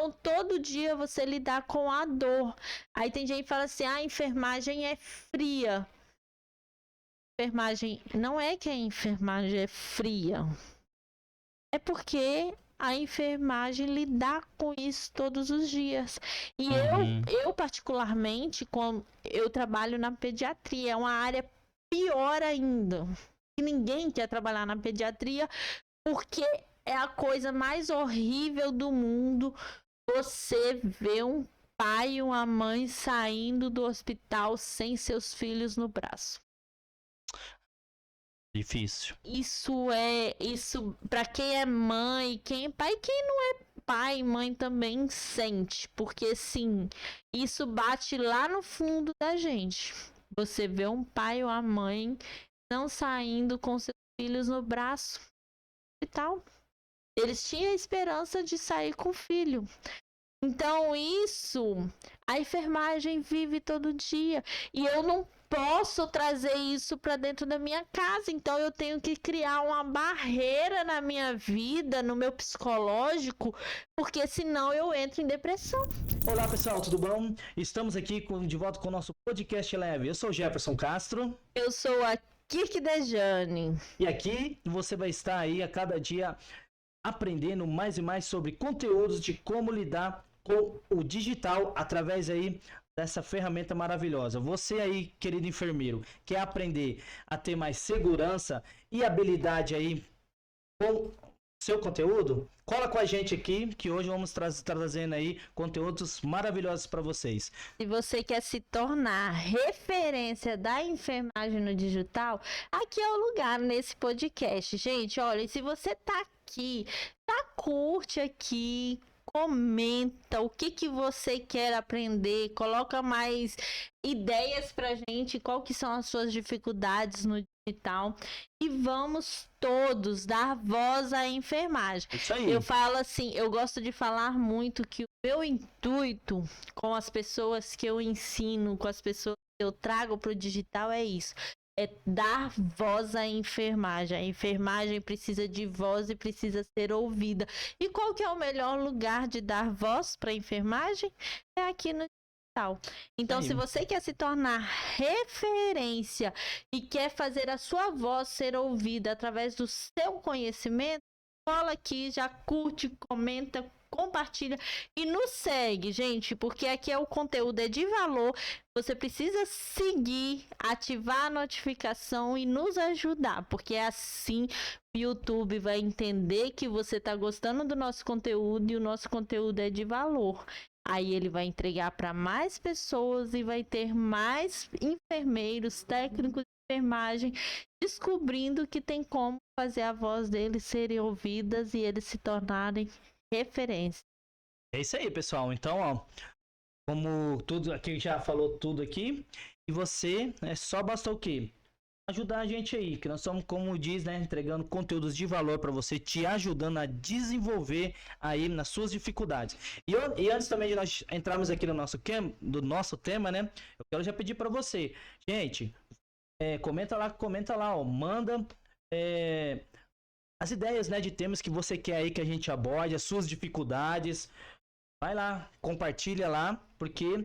Então, todo dia você lidar com a dor. Aí tem gente que fala assim, a enfermagem é fria. Enfermagem, não é que a enfermagem é fria. É porque a enfermagem lidar com isso todos os dias. E eu particularmente, eu trabalho na pediatria, é uma área pior ainda. E ninguém quer trabalhar na pediatria porque é a coisa mais horrível do mundo você ver um pai e uma mãe saindo do hospital sem seus filhos no braço. Difícil. Isso para quem é mãe, quem é pai, quem não é pai e mãe também sente, porque sim, isso bate lá no fundo da gente. Você vê um pai ou a mãe não saindo com seus filhos no braço e tal. Eles tinham a esperança de sair com o filho. Então isso, a enfermagem vive todo dia. E eu não posso trazer isso para dentro da minha casa. Então eu tenho que criar uma barreira na minha vida, no meu psicológico, porque senão eu entro em depressão. Olá pessoal, tudo bom? Estamos aqui de volta com o nosso podcast leve. Eu sou o Jefferson Castro. Eu sou a Kirk Dejane. E aqui você vai estar aí a cada dia aprendendo mais e mais sobre conteúdos de como lidar com o digital através aí dessa ferramenta maravilhosa. Você aí, querido enfermeiro, quer aprender a ter mais segurança e habilidade aí com seu conteúdo? Cola com a gente aqui, que hoje vamos trazendo aí conteúdos maravilhosos para vocês. Se você quer se tornar referência da enfermagem no digital, aqui é o lugar nesse podcast. Gente, olha, se você tá aqui, curte aqui, comenta o que você quer aprender, coloca mais ideias pra gente, qual que são as suas dificuldades no digital, e vamos todos dar voz à enfermagem. Isso aí. Eu falo assim, eu gosto de falar muito que o meu intuito com as pessoas que eu ensino, com as pessoas que eu trago pro digital é isso. É dar voz à enfermagem. A enfermagem precisa de voz e precisa ser ouvida. E qual que é o melhor lugar de dar voz para a enfermagem? É aqui no digital. Então, se você quer se tornar referência e quer fazer a sua voz ser ouvida através do seu conhecimento, cola aqui, já curte, comenta, compartilha e nos segue, gente, porque aqui o conteúdo é de valor. Você precisa seguir, ativar a notificação e nos ajudar, porque assim o YouTube vai entender que você está gostando do nosso conteúdo e o nosso conteúdo é de valor. Aí ele vai entregar para mais pessoas e vai ter mais enfermeiros, técnicos de enfermagem descobrindo que tem como fazer a voz deles serem ouvidas e eles se tornarem referência. É isso aí, pessoal. Então, ó, como tudo aqui já falou tudo aqui, e você, só basta o quê? Ajudar a gente aí, que nós somos, como diz, né, entregando conteúdos de valor para você, te ajudando a desenvolver aí nas suas dificuldades. E antes também de nós entrarmos aqui no nosso tema, né, eu quero já pedir para você, gente, comenta lá, ó, manda as ideias, né, de temas que você quer aí que a gente aborde, as suas dificuldades. Vai lá, compartilha lá, porque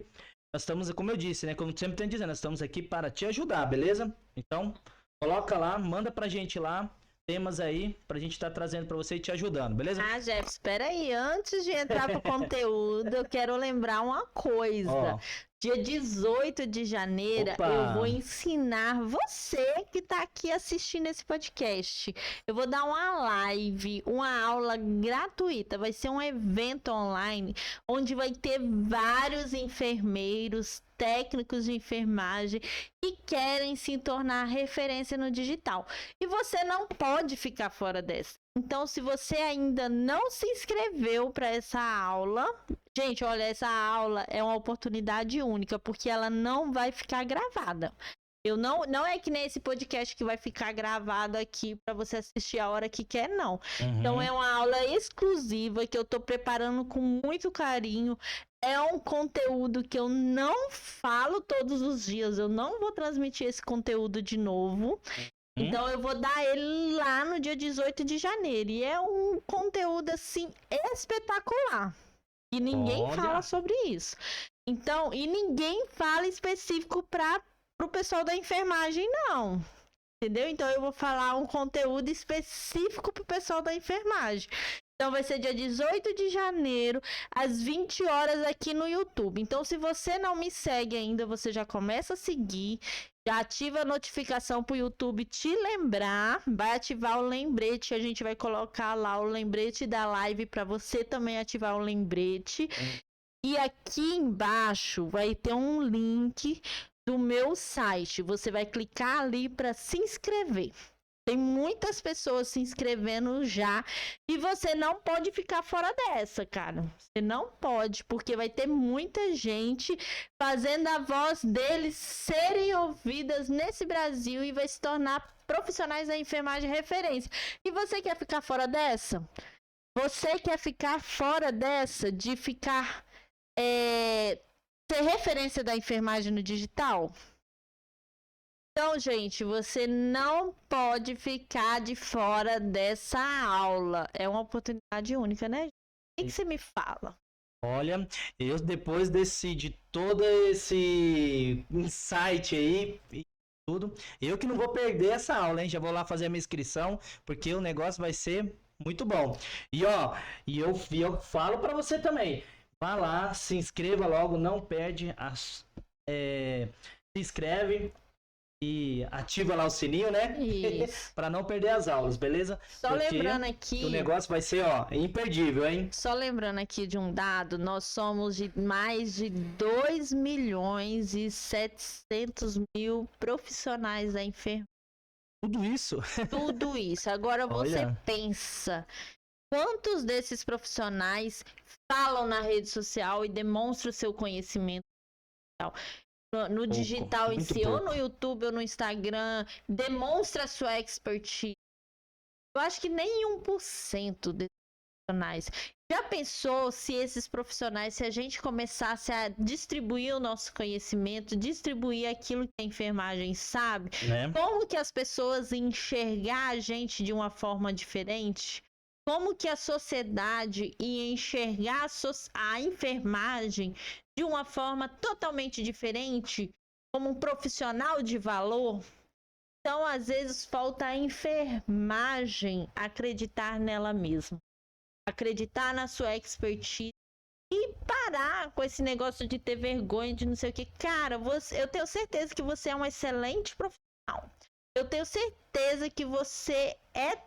nós estamos, como eu disse, né, como sempre tenho dizendo, nós estamos aqui para te ajudar, beleza? Então, coloca lá, manda pra gente lá temas aí pra gente estar trazendo pra você e te ajudando, beleza? Ah, Jeff, espera aí, antes de entrar pro conteúdo, eu quero lembrar uma coisa. Ó. Dia 18 de janeiro, eu vou ensinar você que tá aqui assistindo esse podcast. Eu vou dar uma live, uma aula gratuita. Vai ser um evento online onde vai ter vários enfermeiros, técnicos de enfermagem que querem se tornar referência no digital. E você não pode ficar fora dessa. Então, se você ainda não se inscreveu para essa aula, gente, olha, essa aula é uma oportunidade única, porque ela não vai ficar gravada. Não é que nem esse podcast que vai ficar gravado aqui para você assistir a hora que quer, não. Uhum. Então, é uma aula exclusiva que eu tô preparando com muito carinho. É um conteúdo que eu não falo todos os dias. Eu não vou transmitir esse conteúdo de novo. Então eu vou dar ele lá no dia 18 de janeiro. E é um conteúdo, assim, espetacular. E ninguém Olha. fala sobre isso. Então, e ninguém fala específico para o pessoal da enfermagem, não. Entendeu? Então eu vou falar um conteúdo específico pro pessoal da enfermagem. Então vai ser dia 18 de janeiro, às 20 horas aqui no YouTube. Então se você não me segue ainda, você já começa a seguir, já ativa a notificação pro YouTube te lembrar, vai ativar o lembrete, a gente vai colocar lá o lembrete da live para você também ativar o lembrete. E aqui embaixo vai ter um link do meu site. Você vai clicar ali para se inscrever. Tem muitas pessoas se inscrevendo já. E você não pode ficar fora dessa, cara. Você não pode, porque vai ter muita gente fazendo a voz deles serem ouvidas nesse Brasil e vai se tornar profissionais da enfermagem referência. E você quer ficar fora dessa? Você quer ficar fora dessa de ficar... ser referência da enfermagem no digital? Então, gente, você não pode ficar de fora dessa aula. É uma oportunidade única, né? O que você me fala? Olha, eu depois de todo esse insight aí e tudo, eu que não vou perder essa aula, hein? Já vou lá fazer a minha inscrição, porque o negócio vai ser muito bom. E ó, eu falo para você também. Vá lá, se inscreva logo, não perde se inscreve e ativa lá o sininho, né? Isso. Para não perder as aulas, beleza? Só porque lembrando aqui... o negócio vai ser, ó, imperdível, hein? Só lembrando aqui de um dado, nós somos de mais de 2.700.000 profissionais da enfermagem. Tudo isso? Tudo isso. Agora você Olha. pensa... Quantos desses profissionais falam na rede social e demonstram o seu conhecimento no digital em si, ou no YouTube ou no Instagram, demonstra a sua expertise? Eu acho que nem 1% desses profissionais. Já pensou se esses profissionais, se a gente começasse a distribuir o nosso conhecimento, distribuir aquilo que a enfermagem sabe, Né? Como que as pessoas enxergar a gente de uma forma diferente? Como que a sociedade ia enxergar a enfermagem de uma forma totalmente diferente, como um profissional de valor? Então, às vezes, falta a enfermagem acreditar nela mesma, acreditar na sua expertise e parar com esse negócio de ter vergonha de não sei o que. Cara, eu tenho certeza que você é um excelente profissional. Eu tenho certeza que você é...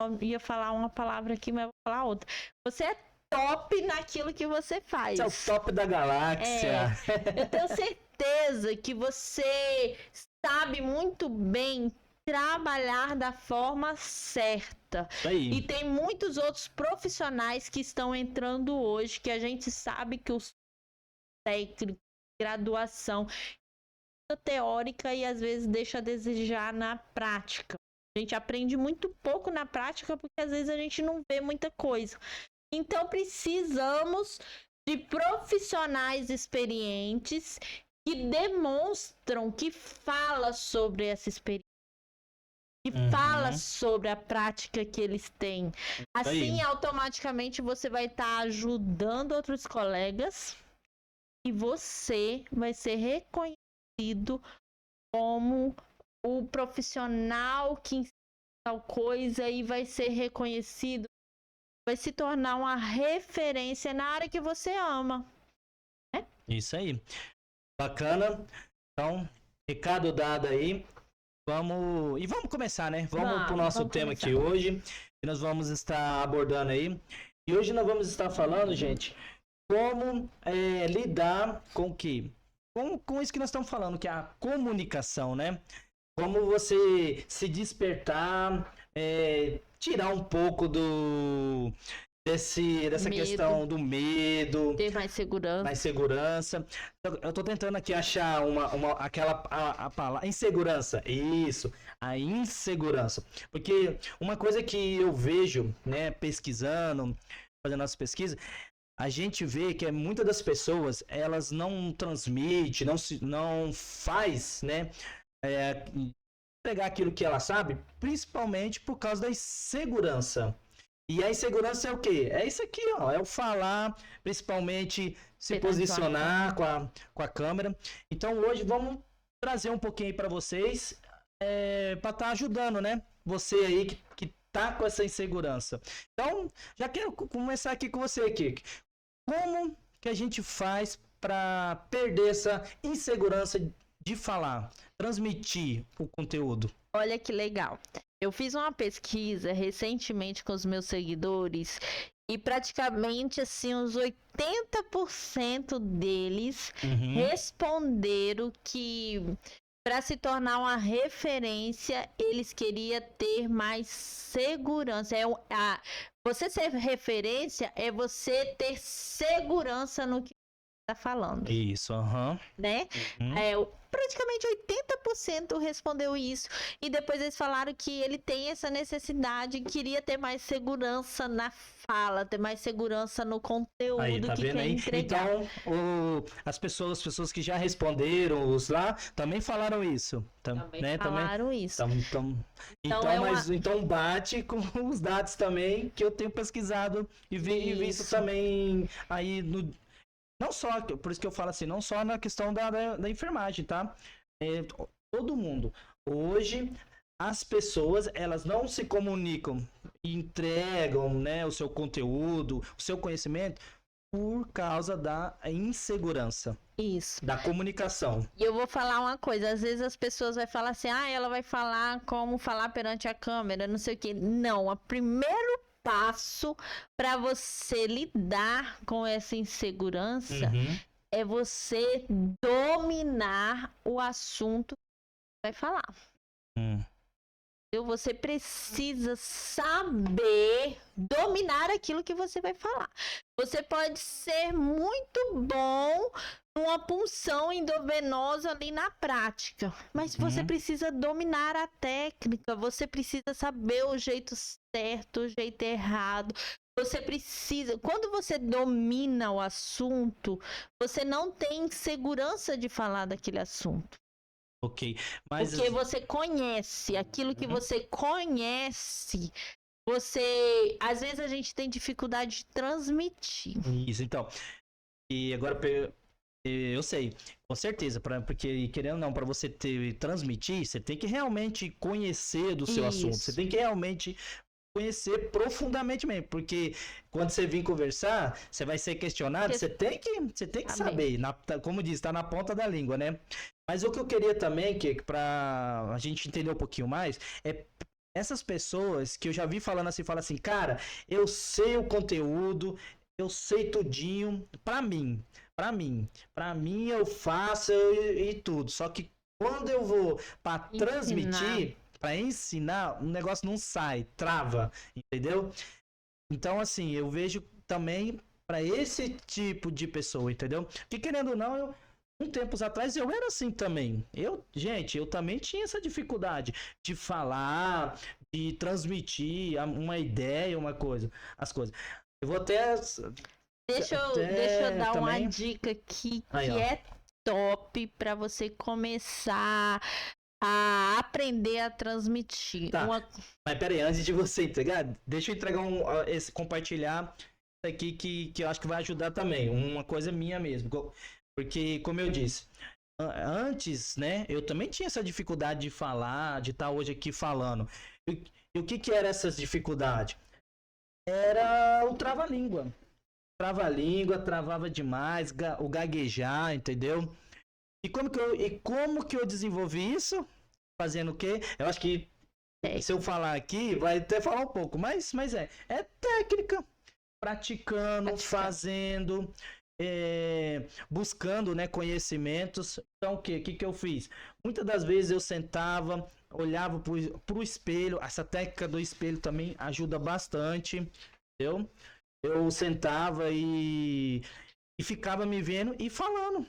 Eu ia falar uma palavra aqui, mas eu vou falar outra. Você é top naquilo que você faz. Você é o top da galáxia. Eu tenho certeza que você sabe muito bem trabalhar da forma certa. Aí. E tem muitos outros profissionais que estão entrando hoje, que a gente sabe que os técnicos, graduação teórica e às vezes deixa a desejar na prática. A gente aprende muito pouco na prática porque às vezes a gente não vê muita coisa. Então precisamos de profissionais experientes que demonstram, que falam sobre essa experiência, que fala sobre a prática que eles têm. Assim, automaticamente você vai estar ajudando outros colegas e você vai ser reconhecido como o profissional que ensina tal coisa e vai ser reconhecido, vai se tornar uma referência na área que você ama. Né? Isso aí. Bacana. Então, recado dado aí. Vamos começar, né? Vamos pro nosso tema aqui hoje, que nós vamos estar abordando aí. E hoje nós vamos estar falando, gente, como lidar com com isso que nós estamos falando, que é a comunicação, né? Como você se despertar, tirar um pouco dessa questão do medo. Ter mais segurança. Mais segurança. Eu tô tentando aqui achar a palavra. Insegurança. Isso. A insegurança. Porque uma coisa que eu vejo, né, pesquisando, fazendo nossa pesquisa, a gente vê que muitas das pessoas, elas não transmitem, não faz, né, pegar aquilo que ela sabe, principalmente por causa da insegurança. E a insegurança é o quê? É isso aqui, ó. É o falar, principalmente se Perante posicionar com a câmera. Então hoje vamos trazer um pouquinho aí pra vocês, pra estar ajudando, né? Você aí que tá com essa insegurança. Então, já quero começar aqui com você, Kiki. Como que a gente faz pra perder essa insegurança de falar, transmitir o conteúdo? Olha que legal. Eu fiz uma pesquisa recentemente com os meus seguidores e praticamente assim uns 80% deles responderam que para se tornar uma referência, eles queriam ter mais segurança. Você ser referência é você ter segurança no que tá falando. Isso, né? Praticamente 80% respondeu isso. E depois eles falaram que ele tem essa necessidade, queria ter mais segurança na fala, ter mais segurança no conteúdo aí, tá que vendo quer aí? entregar. Então, as pessoas que já responderam, os lá, também falaram isso. Também falaram isso. Então bate com os dados também que eu tenho pesquisado e visto também aí no. Não só, por isso que eu falo assim, não só na questão da enfermagem, tá? Todo mundo. Hoje, as pessoas, elas não se comunicam e entregam, né, o seu conteúdo, o seu conhecimento, por causa da insegurança. Isso. Da comunicação. E eu vou falar uma coisa, às vezes as pessoas vão falar assim, ela vai falar como falar perante a câmera, não sei o quê. Não, o primeiro passo para você lidar com essa insegurança é você dominar o assunto que vai falar. Você precisa saber dominar aquilo que você vai falar. Você pode ser muito bom numa punção endovenosa ali na prática, mas você precisa dominar a técnica, você precisa saber o jeito certo, o jeito errado. Você precisa, quando você domina o assunto, você não tem segurança de falar daquele assunto. Ok, mas... Porque você conhece, aquilo que você conhece, às vezes a gente tem dificuldade de transmitir. Isso, então. E agora, eu sei, com certeza, porque querendo ou não, para você transmitir, você tem que realmente conhecer do seu assunto, você tem que realmente conhecer profundamente mesmo, porque quando você vir conversar, você vai ser questionado, você tem que saber, como diz, tá na ponta da língua, né? Mas o que eu queria também, que pra a gente entender um pouquinho mais, é essas pessoas que eu já vi falando assim, cara, eu sei o conteúdo, eu sei tudinho, pra mim eu faço e tudo, só que quando eu vou pra transmitir, pra ensinar, o negócio não sai, trava, entendeu? Então, assim, eu vejo também pra esse tipo de pessoa, entendeu? Que querendo ou não, tempos atrás eu era assim também. Eu também tinha essa dificuldade de falar, de transmitir uma ideia, as coisas. Eu vou até... Deixa eu dar também uma dica aqui que é top para você começar a aprender a transmitir. Tá. Mas peraí, antes de você entregar, deixa eu entregar compartilhar isso aqui que eu acho que vai ajudar também. Uma coisa minha mesmo. Porque, como eu disse, antes, né, eu também tinha essa dificuldade de falar, de estar hoje aqui falando. E o que era essas dificuldades? Era o trava-língua. Trava-língua, travava demais, o gaguejar, entendeu? E como que eu desenvolvi isso? Fazendo o quê? Eu acho que se eu falar aqui, vai até falar um pouco, mas é técnica. Praticando, fazendo... buscando, né, conhecimentos. Então o que eu fiz? Muitas das vezes eu sentava, olhava pro espelho. Essa técnica do espelho também ajuda bastante, entendeu? Eu sentava e ficava me vendo e falando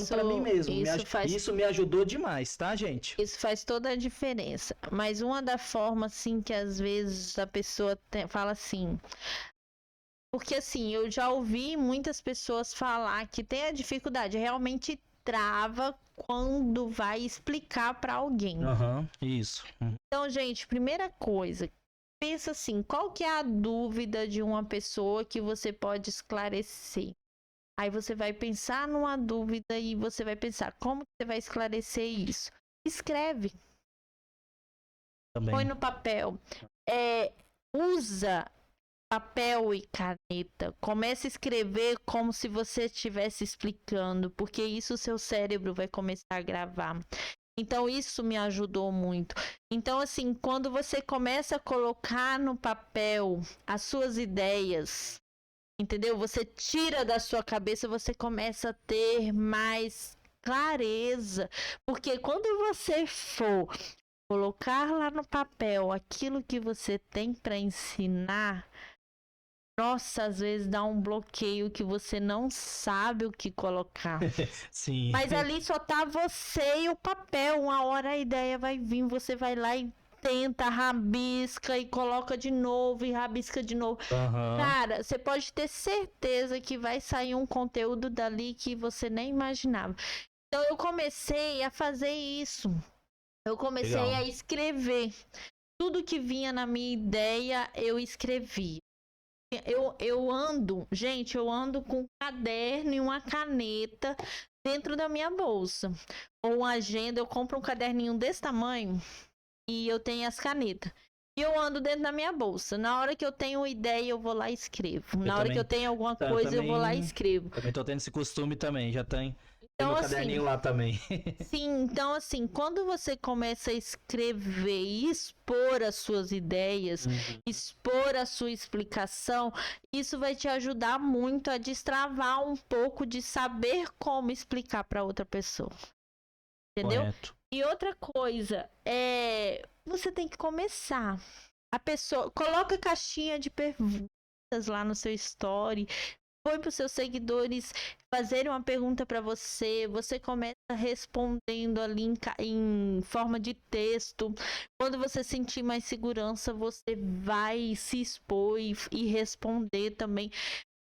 pra mim mesmo. Isso me ajudou demais, tá, gente? Isso faz toda a diferença. Mas uma da forma assim que às vezes a pessoa fala assim, porque assim, eu já ouvi muitas pessoas falar que tem a dificuldade, realmente trava quando vai explicar para alguém. Isso. Então, gente, primeira coisa, pensa assim, qual que é a dúvida de uma pessoa que você pode esclarecer? Aí você vai pensar numa dúvida e você vai pensar, como que você vai esclarecer isso? Escreve. Também. Põe no papel. Usa papel e caneta. Comece a escrever como se você estivesse explicando, porque isso o seu cérebro vai começar a gravar. Então, isso me ajudou muito. Então, assim, quando você começa a colocar no papel as suas ideias, entendeu? Você tira da sua cabeça, você começa a ter mais clareza. Porque quando você for colocar lá no papel aquilo que você tem para ensinar, nossa, às vezes dá um bloqueio que você não sabe o que colocar. Sim. Mas ali só tá você e o papel. Uma hora a ideia vai vir, você vai lá e tenta, rabisca e coloca de novo e rabisca de novo. Uhum. Cara, você pode ter certeza que vai sair um conteúdo dali que você nem imaginava. Então eu comecei a fazer isso. Eu comecei Legal. a escrever. Tudo que vinha na minha ideia, eu escrevi. Eu ando com um caderno e uma caneta dentro da minha bolsa. Ou uma agenda, eu compro um caderninho desse tamanho e eu tenho as canetas. E eu ando dentro da minha bolsa. Na hora que eu tenho ideia, eu vou lá e escrevo. Na hora que eu tenho alguma coisa, eu vou lá e escrevo. Também tô tendo esse costume também, já tem. Então, meu assim, caderninho lá também. Sim, então assim, quando você começa a escrever e expor as suas ideias, expor a sua explicação, isso vai te ajudar muito a destravar um pouco de saber como explicar para outra pessoa. Entendeu? Correto. E outra coisa, você tem que começar. A pessoa coloca caixinha de perguntas lá no seu story. Põe para os seus seguidores fazerem uma pergunta para você. Você começa respondendo ali em forma de texto. Quando você sentir mais segurança, você vai se expor e responder também.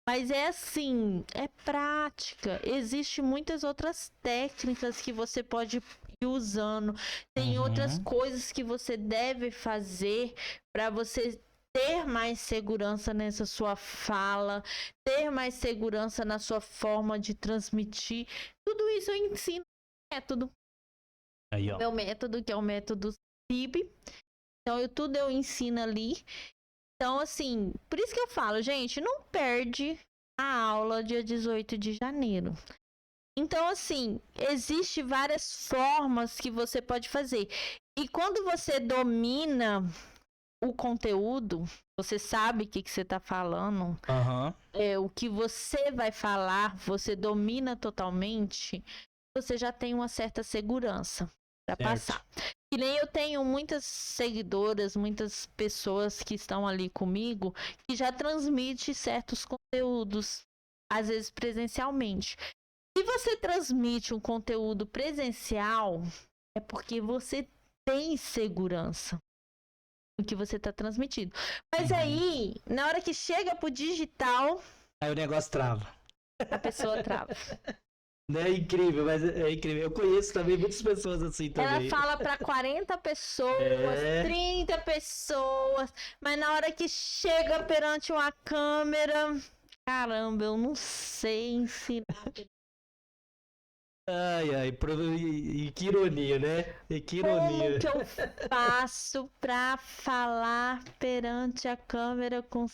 Mas é assim, é prática. Existem muitas outras técnicas que você pode ir usando. Tem outras coisas que você deve fazer para você ter mais segurança nessa sua fala, ter mais segurança na sua forma de transmitir. Tudo isso eu ensino no método. Aí, ó. Meu método, que é o método CIB. Então, tudo eu ensino ali. Então, assim, por isso que eu falo, gente, não perde a aula dia 18 de janeiro. Então, assim, existe várias formas que você pode fazer. E quando você domina o conteúdo, você sabe o que você está falando, o que você vai falar, você domina totalmente, você já tem uma certa segurança para passar. Que nem eu tenho muitas seguidoras, muitas pessoas que estão ali comigo, que já transmitem certos conteúdos, às vezes presencialmente. Se você transmite um conteúdo presencial, é porque você tem segurança o que você tá transmitindo. Mas aí, na hora que chega pro digital, aí o negócio trava. A pessoa trava. É incrível, mas é incrível. Eu conheço também muitas pessoas assim também. Ela fala para 40 pessoas, 30 pessoas, mas na hora que chega perante uma câmera, caramba, eu não sei ensinar. E que ironia, né? E que ironia. Como que eu faço pra falar perante a câmera com...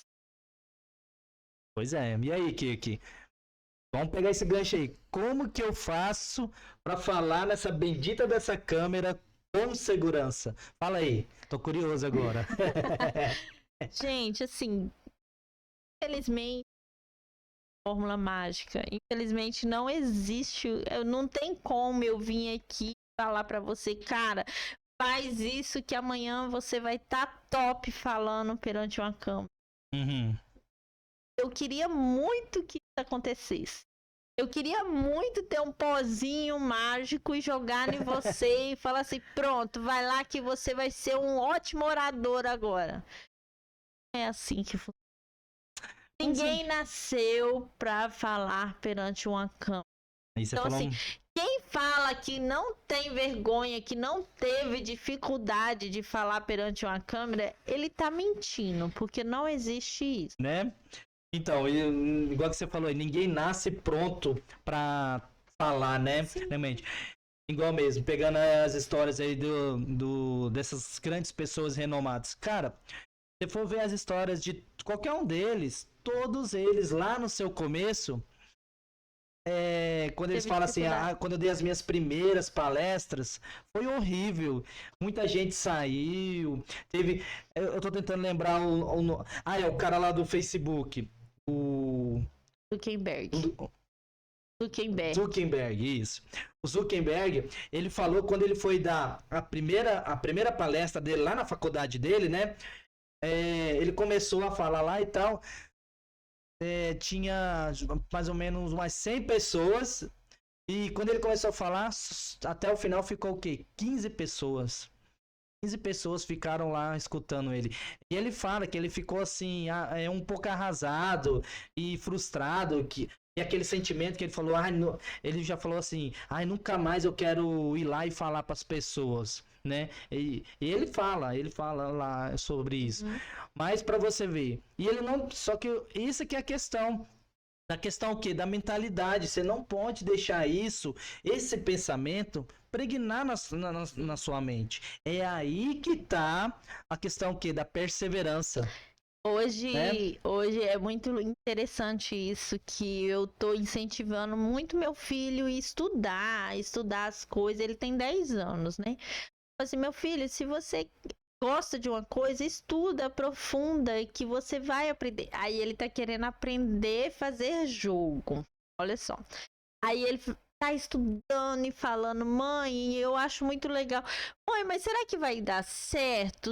Pois é, e aí, Kiki? Vamos pegar esse gancho aí. Como que eu faço pra falar nessa bendita dessa câmera com segurança? Fala aí, tô curioso agora. Gente, assim, infelizmente, fórmula mágica. Infelizmente não existe, não tem como eu vir aqui falar para você, cara, faz isso que amanhã você vai estar top falando perante uma câmera. Eu queria muito que isso acontecesse. Eu queria muito ter um pozinho mágico e jogar em você e falar assim, pronto, vai lá que você vai ser um ótimo orador agora. É assim que funciona. Ninguém nasceu pra falar perante uma câmera. Então, assim, quem fala que não tem vergonha, que não teve dificuldade de falar perante uma câmera, ele tá mentindo, porque não existe isso. Né? Então, igual que você falou, ninguém nasce pronto pra falar, né? Realmente. Igual mesmo, pegando as histórias aí dessas grandes pessoas renomadas. Cara, se for ver as histórias de qualquer um deles, todos eles lá no seu começo, quando eles falam assim, quando eu dei as minhas primeiras palestras, foi horrível. Muita gente saiu. Eu tô tentando lembrar é o cara lá do Facebook. O Zuckerberg, isso. O Zuckerberg, ele falou quando ele foi dar a primeira palestra dele lá na faculdade dele, né? Ele começou a falar lá e tal. Tinha mais ou menos umas 100 pessoas. E quando ele começou a falar, até o final ficou o quê? 15 pessoas. 15 pessoas ficaram lá escutando ele. E ele fala que ele ficou assim, um pouco arrasado e frustrado. E aquele sentimento que ele falou, ele já falou assim, nunca mais eu quero ir lá e falar para as pessoas, né? E ele fala lá sobre isso. Mas para você ver, e ele não, só que isso que é a questão. Da questão o quê? Da mentalidade. Você não pode deixar esse pensamento pregnar na sua mente. É aí que tá a questão o quê? Da perseverança. Hoje é muito interessante isso, que eu tô incentivando muito meu filho a estudar as coisas. Ele tem 10 anos, né? Assim, meu filho, se você gosta de uma coisa, estuda, aprofunda, que você vai aprender. Aí ele tá querendo aprender a fazer jogo. Olha só. Aí ele tá estudando e falando, mãe, eu acho muito legal. Mãe, mas será que vai dar certo?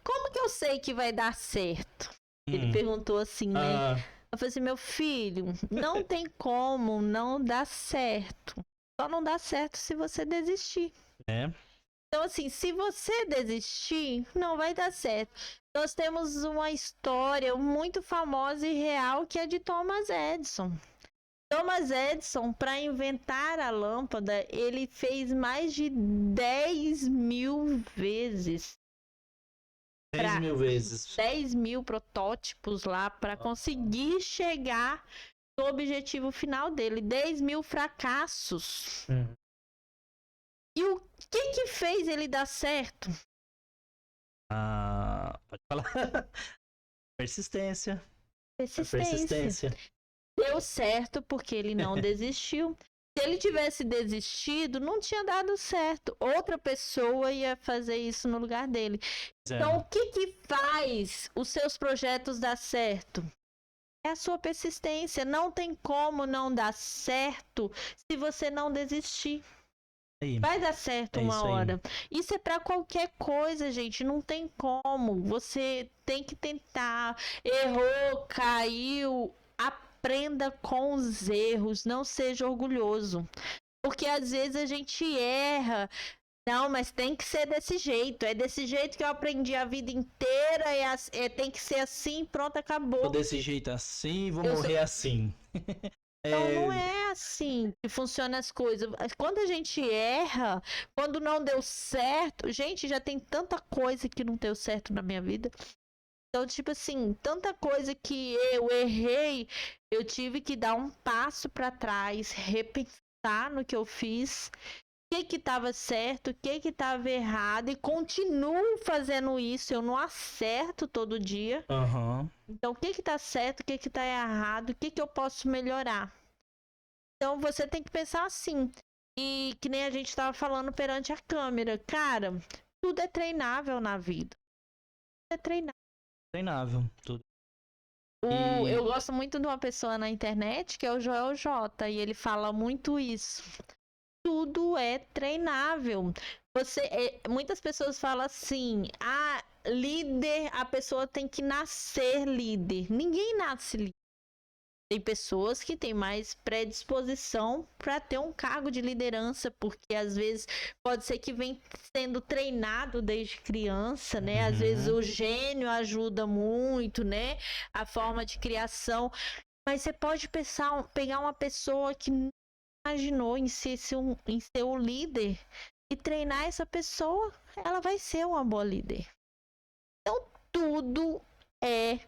Como que eu sei que vai dar certo? Ele perguntou assim, né? Eu falei assim, meu filho, não tem como não dar certo. Só não dá certo se você desistir. Então, assim, se você desistir, não vai dar certo. Nós temos uma história muito famosa e real que é de Thomas Edison. Thomas Edison, para inventar a lâmpada, ele fez mais de 10 mil vezes. 10 mil vezes. 10 mil protótipos lá para conseguir chegar no objetivo final dele. 10 mil fracassos. E o que fez ele dar certo? Pode falar. Persistência. Deu certo porque ele não desistiu. Se ele tivesse desistido, não tinha dado certo. Outra pessoa ia fazer isso no lugar dele. Então, o que faz os seus projetos dar certo? É a sua persistência. Não tem como não dar certo se você não desistir. Vai dar certo uma hora. Isso é para qualquer coisa, gente. Não tem como. Você tem que tentar. Errou, caiu. Aprenda com os erros. Não seja orgulhoso. Porque às vezes a gente erra. Não, mas tem que ser desse jeito. É desse jeito que eu aprendi a vida inteira. Tem que ser assim, pronto, acabou. Tô desse jeito assim, vou morrer assim. Então não é assim que funcionam as coisas. Quando a gente erra, quando não deu certo, gente, já tem tanta coisa que não deu certo na minha vida. Então, tipo assim, tanta coisa que eu errei, eu tive que dar um passo para trás, repensar no que eu fiz, o que estava certo, o que estava errado, e continuo fazendo isso. Eu não acerto todo dia. Então, o que está certo, o que está errado, o que eu posso melhorar? Então, você tem que pensar assim. E que nem a gente estava falando perante a câmera. Cara, tudo é treinável na vida. Tudo é treinável. Tudo. Eu gosto muito de uma pessoa na internet, que é o Joel J. E ele fala muito isso. Tudo é treinável. Muitas pessoas falam assim, líder, a pessoa tem que nascer líder. Ninguém nasce líder. Tem pessoas que têm mais predisposição para ter um cargo de liderança, porque às vezes pode ser que vem sendo treinado desde criança, né? Às vezes o gênio ajuda muito, né? A forma de criação. Mas você pode pegar uma pessoa que imaginou em ser o líder e treinar essa pessoa, ela vai ser uma boa líder. Então, tudo é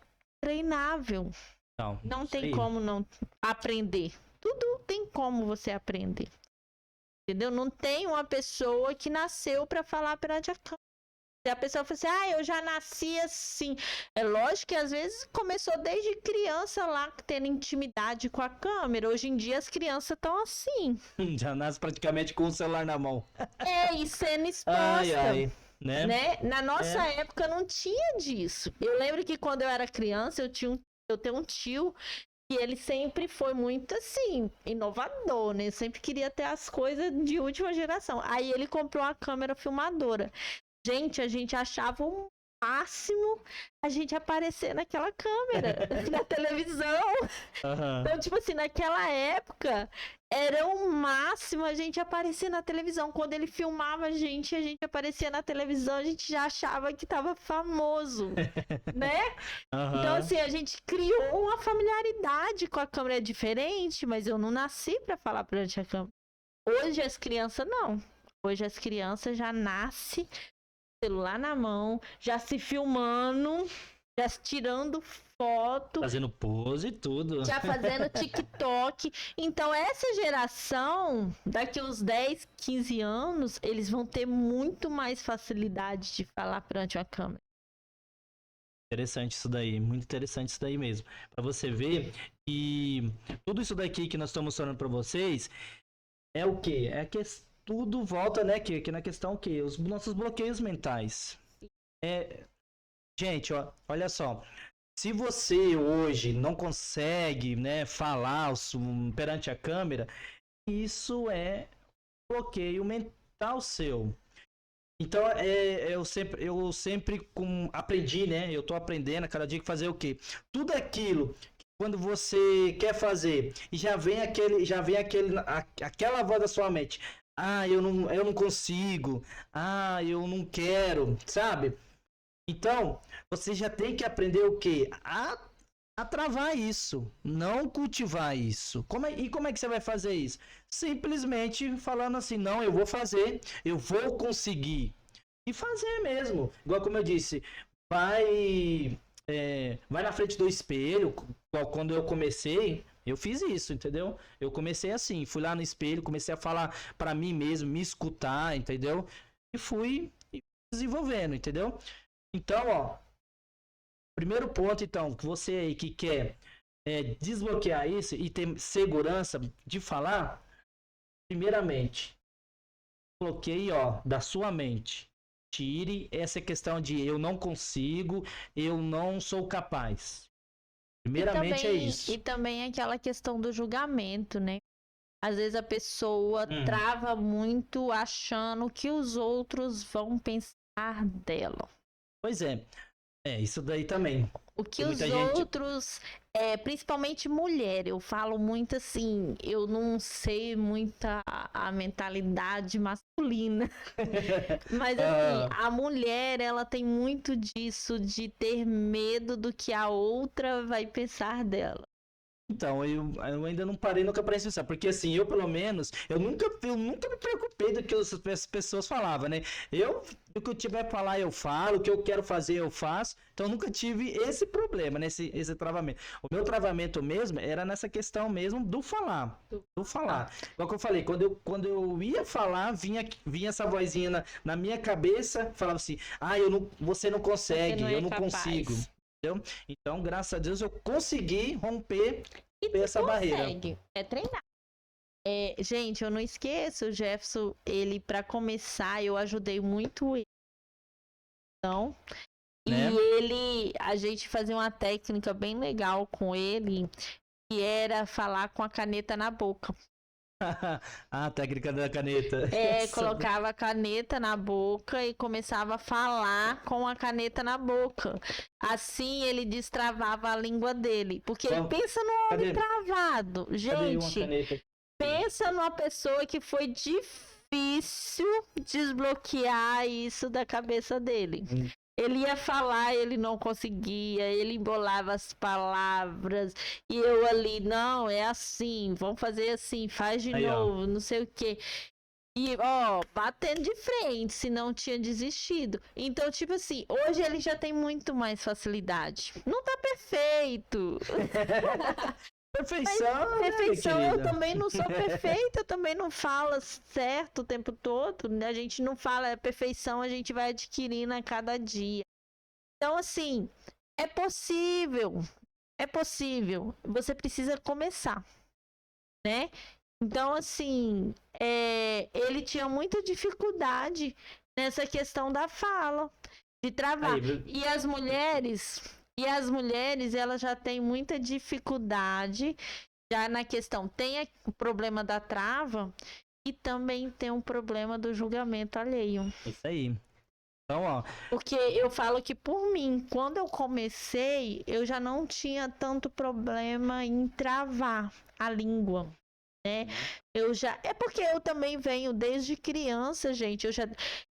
treinável. Não tem como não aprender. Tudo tem como você aprender. Entendeu? Não tem uma pessoa que nasceu para falar perante a câmera. Se a pessoa fala assim, eu já nasci assim. É lógico que às vezes começou desde criança lá, tendo intimidade com a câmera. Hoje em dia as crianças estão assim. Já nasce praticamente com o celular na mão. E sendo exposta. Né? Na nossa época não tinha disso. Eu lembro que quando eu era criança, eu tenho um tio que ele sempre foi muito assim, inovador, né? Sempre queria ter as coisas de última geração. Aí ele comprou uma câmera filmadora. Gente, a gente achava o máximo a gente aparecer naquela câmera, na televisão. Então, tipo assim, naquela época, era o máximo a gente aparecer na televisão. Quando ele filmava a gente aparecia na televisão, a gente já achava que tava famoso, né? Então, assim, a gente criou uma familiaridade com a câmera diferente, mas eu não nasci pra falar perante a câmera. Hoje as crianças não. Hoje as crianças já nascem celular na mão, já se filmando, já tirando foto, fazendo pose e tudo, já fazendo TikTok. Então essa geração, daqui uns 10, 15 anos, eles vão ter muito mais facilidade de falar perante uma câmera. Interessante isso daí, muito interessante isso daí mesmo. Para você ver, e tudo isso daqui que nós estamos mostrando para vocês é o quê? É que tudo volta, né, que na questão o quê? Os nossos bloqueios mentais. Gente, olha só. Se você hoje não consegue, né, falar perante a câmera, isso é bloqueio mental seu. Então, eu sempre aprendi, né? Eu tô aprendendo a cada dia que fazer o quê? Tudo aquilo que quando você quer fazer e já vem aquela voz da sua mente. Eu não consigo. Eu não quero, sabe? Então, você já tem que aprender o quê? A travar isso, não cultivar isso. Como é que você vai fazer isso? Simplesmente falando assim, não, eu vou fazer, eu vou conseguir. E fazer mesmo. Igual como eu disse, vai na frente do espelho. Quando eu comecei, eu fiz isso, entendeu? Eu comecei assim, fui lá no espelho, comecei a falar pra mim mesmo, me escutar, entendeu? E fui desenvolvendo, entendeu? Então, primeiro ponto, então, que você aí que quer desbloquear isso e ter segurança de falar, primeiramente, bloqueie, da sua mente. Tire essa questão de eu não consigo, eu não sou capaz. Primeiramente também, é isso. E também aquela questão do julgamento, né? Às vezes a pessoa trava muito achando que os outros vão pensar dela. Pois é. Isso daí também. O que os outros, principalmente mulher, eu falo muito assim, eu não sei muita a mentalidade masculina, mas assim, a mulher, ela tem muito disso, de ter medo do que a outra vai pensar dela. Então, eu ainda não parei nunca pra pensar, porque assim, eu pelo menos, eu nunca me preocupei do que as pessoas falavam, né? O que eu tiver pra falar, eu falo, o que eu quero fazer, eu faço, então eu nunca tive esse problema, né? Esse travamento. O meu travamento mesmo era nessa questão mesmo do falar, Igual que eu falei, quando eu ia falar, vinha essa vozinha na minha cabeça, falava assim, você não consegue, eu não consigo. Então, graças a Deus, eu consegui romper essa barreira. É treinar. Gente, eu não esqueço, o Jefferson, ele, para começar, eu ajudei muito ele. Então, né? E a gente fazia uma técnica bem legal com ele, que era falar com a caneta na boca. A técnica da caneta. Colocava a caneta na boca e começava a falar com a caneta na boca. Assim ele destravava a língua dele. Porque pensa no homem travado. Gente, pensa numa pessoa que foi difícil desbloquear isso da cabeça dele. Ele ia falar, ele não conseguia, ele embolava as palavras, e eu ali, não, é assim, vamos fazer assim, faz de Aí, ó. novo, não sei o quê. E, ó, batendo de frente, se não tinha desistido. Então, tipo assim, hoje ele já tem muito mais facilidade. Não tá perfeito. Perfeição, né, Perfeição, eu querida? também não sou perfeita, eu também não falo certo o tempo todo, né? A gente não fala perfeição, a gente vai adquirindo a cada dia. Então, assim, é possível, é possível. Você precisa começar, né? Então, assim, ele tinha muita dificuldade nessa questão da fala, de travar. Aí, viu? E as mulheres, elas já têm muita dificuldade já na questão, tem o problema da trava e também tem um problema do julgamento alheio. Isso aí. Então, ó, Porque eu falo que por mim, quando eu comecei, eu já não tinha tanto problema em travar a língua, né? É porque eu também venho desde criança, gente.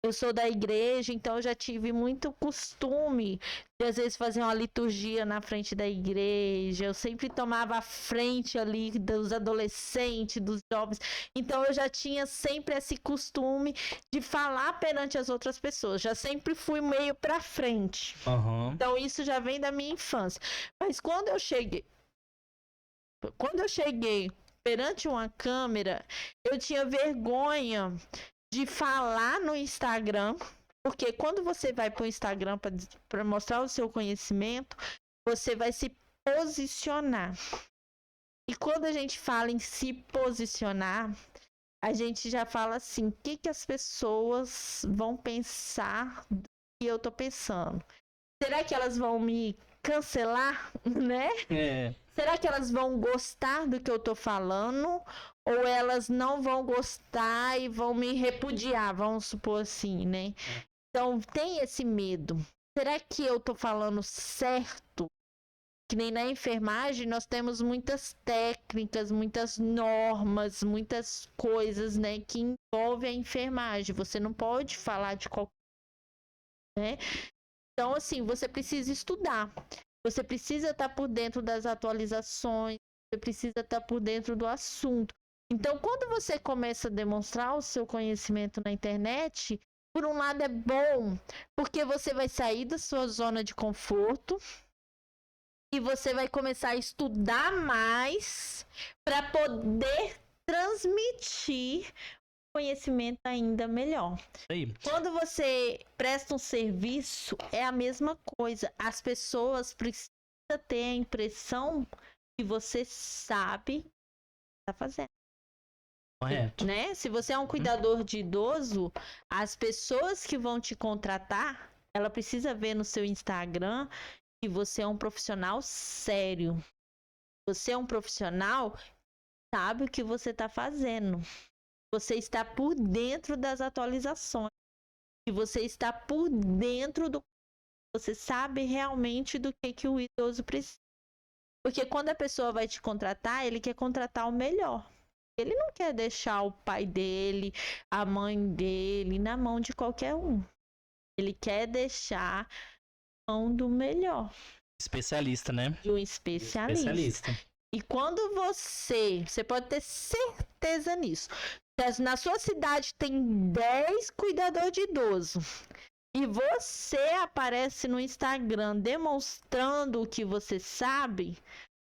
Eu sou da igreja, então eu já tive muito costume de às vezes fazer uma liturgia na frente da igreja. Eu sempre tomava a frente ali dos adolescentes, dos jovens. Então eu já tinha sempre esse costume de falar perante as outras pessoas. Já sempre fui meio pra frente. Então isso já vem da minha infância. Mas quando eu cheguei perante uma câmera, eu tinha vergonha de falar no Instagram, porque quando você vai para o Instagram para mostrar o seu conhecimento, você vai se posicionar. E quando a gente fala em se posicionar, a gente já fala assim, o que as pessoas vão pensar do que eu tô pensando? Será que elas vão me cancelar, né? Será que elas vão gostar do que eu tô falando? Ou elas não vão gostar e vão me repudiar, vamos supor assim, né? Então tem esse medo. Será que eu tô falando certo? Que nem na enfermagem nós temos muitas técnicas, muitas normas, muitas coisas, né, que envolvem a enfermagem. Você não pode falar de qualquer, né? Então, assim, você precisa estudar. Você precisa estar por dentro das atualizações, você precisa estar por dentro do assunto. Então, quando você começa a demonstrar o seu conhecimento na internet, por um lado é bom, porque você vai sair da sua zona de conforto e você vai começar a estudar mais para poder transmitir conhecimento ainda melhor. aí. Quando você presta um serviço, é a mesma coisa. As pessoas precisam ter a impressão que você sabe o que está fazendo. Correto. Né? Se você é um cuidador de idoso, as pessoas que vão te contratar, ela precisa ver no seu Instagram que você é um profissional sério. Você é um profissional que sabe o que você está fazendo. Você está por dentro das atualizações. E você está por dentro do... Você sabe realmente do que o idoso precisa. Porque quando a pessoa vai te contratar, ele quer contratar o melhor. Ele não quer deixar o pai dele, a mãe dele, na mão de qualquer um. Ele quer deixar a mão do melhor. Especialista, né? De um especialista. E quando você pode ter certeza nisso. Na sua cidade tem 10 cuidadores de idoso e você aparece no Instagram demonstrando o que você sabe,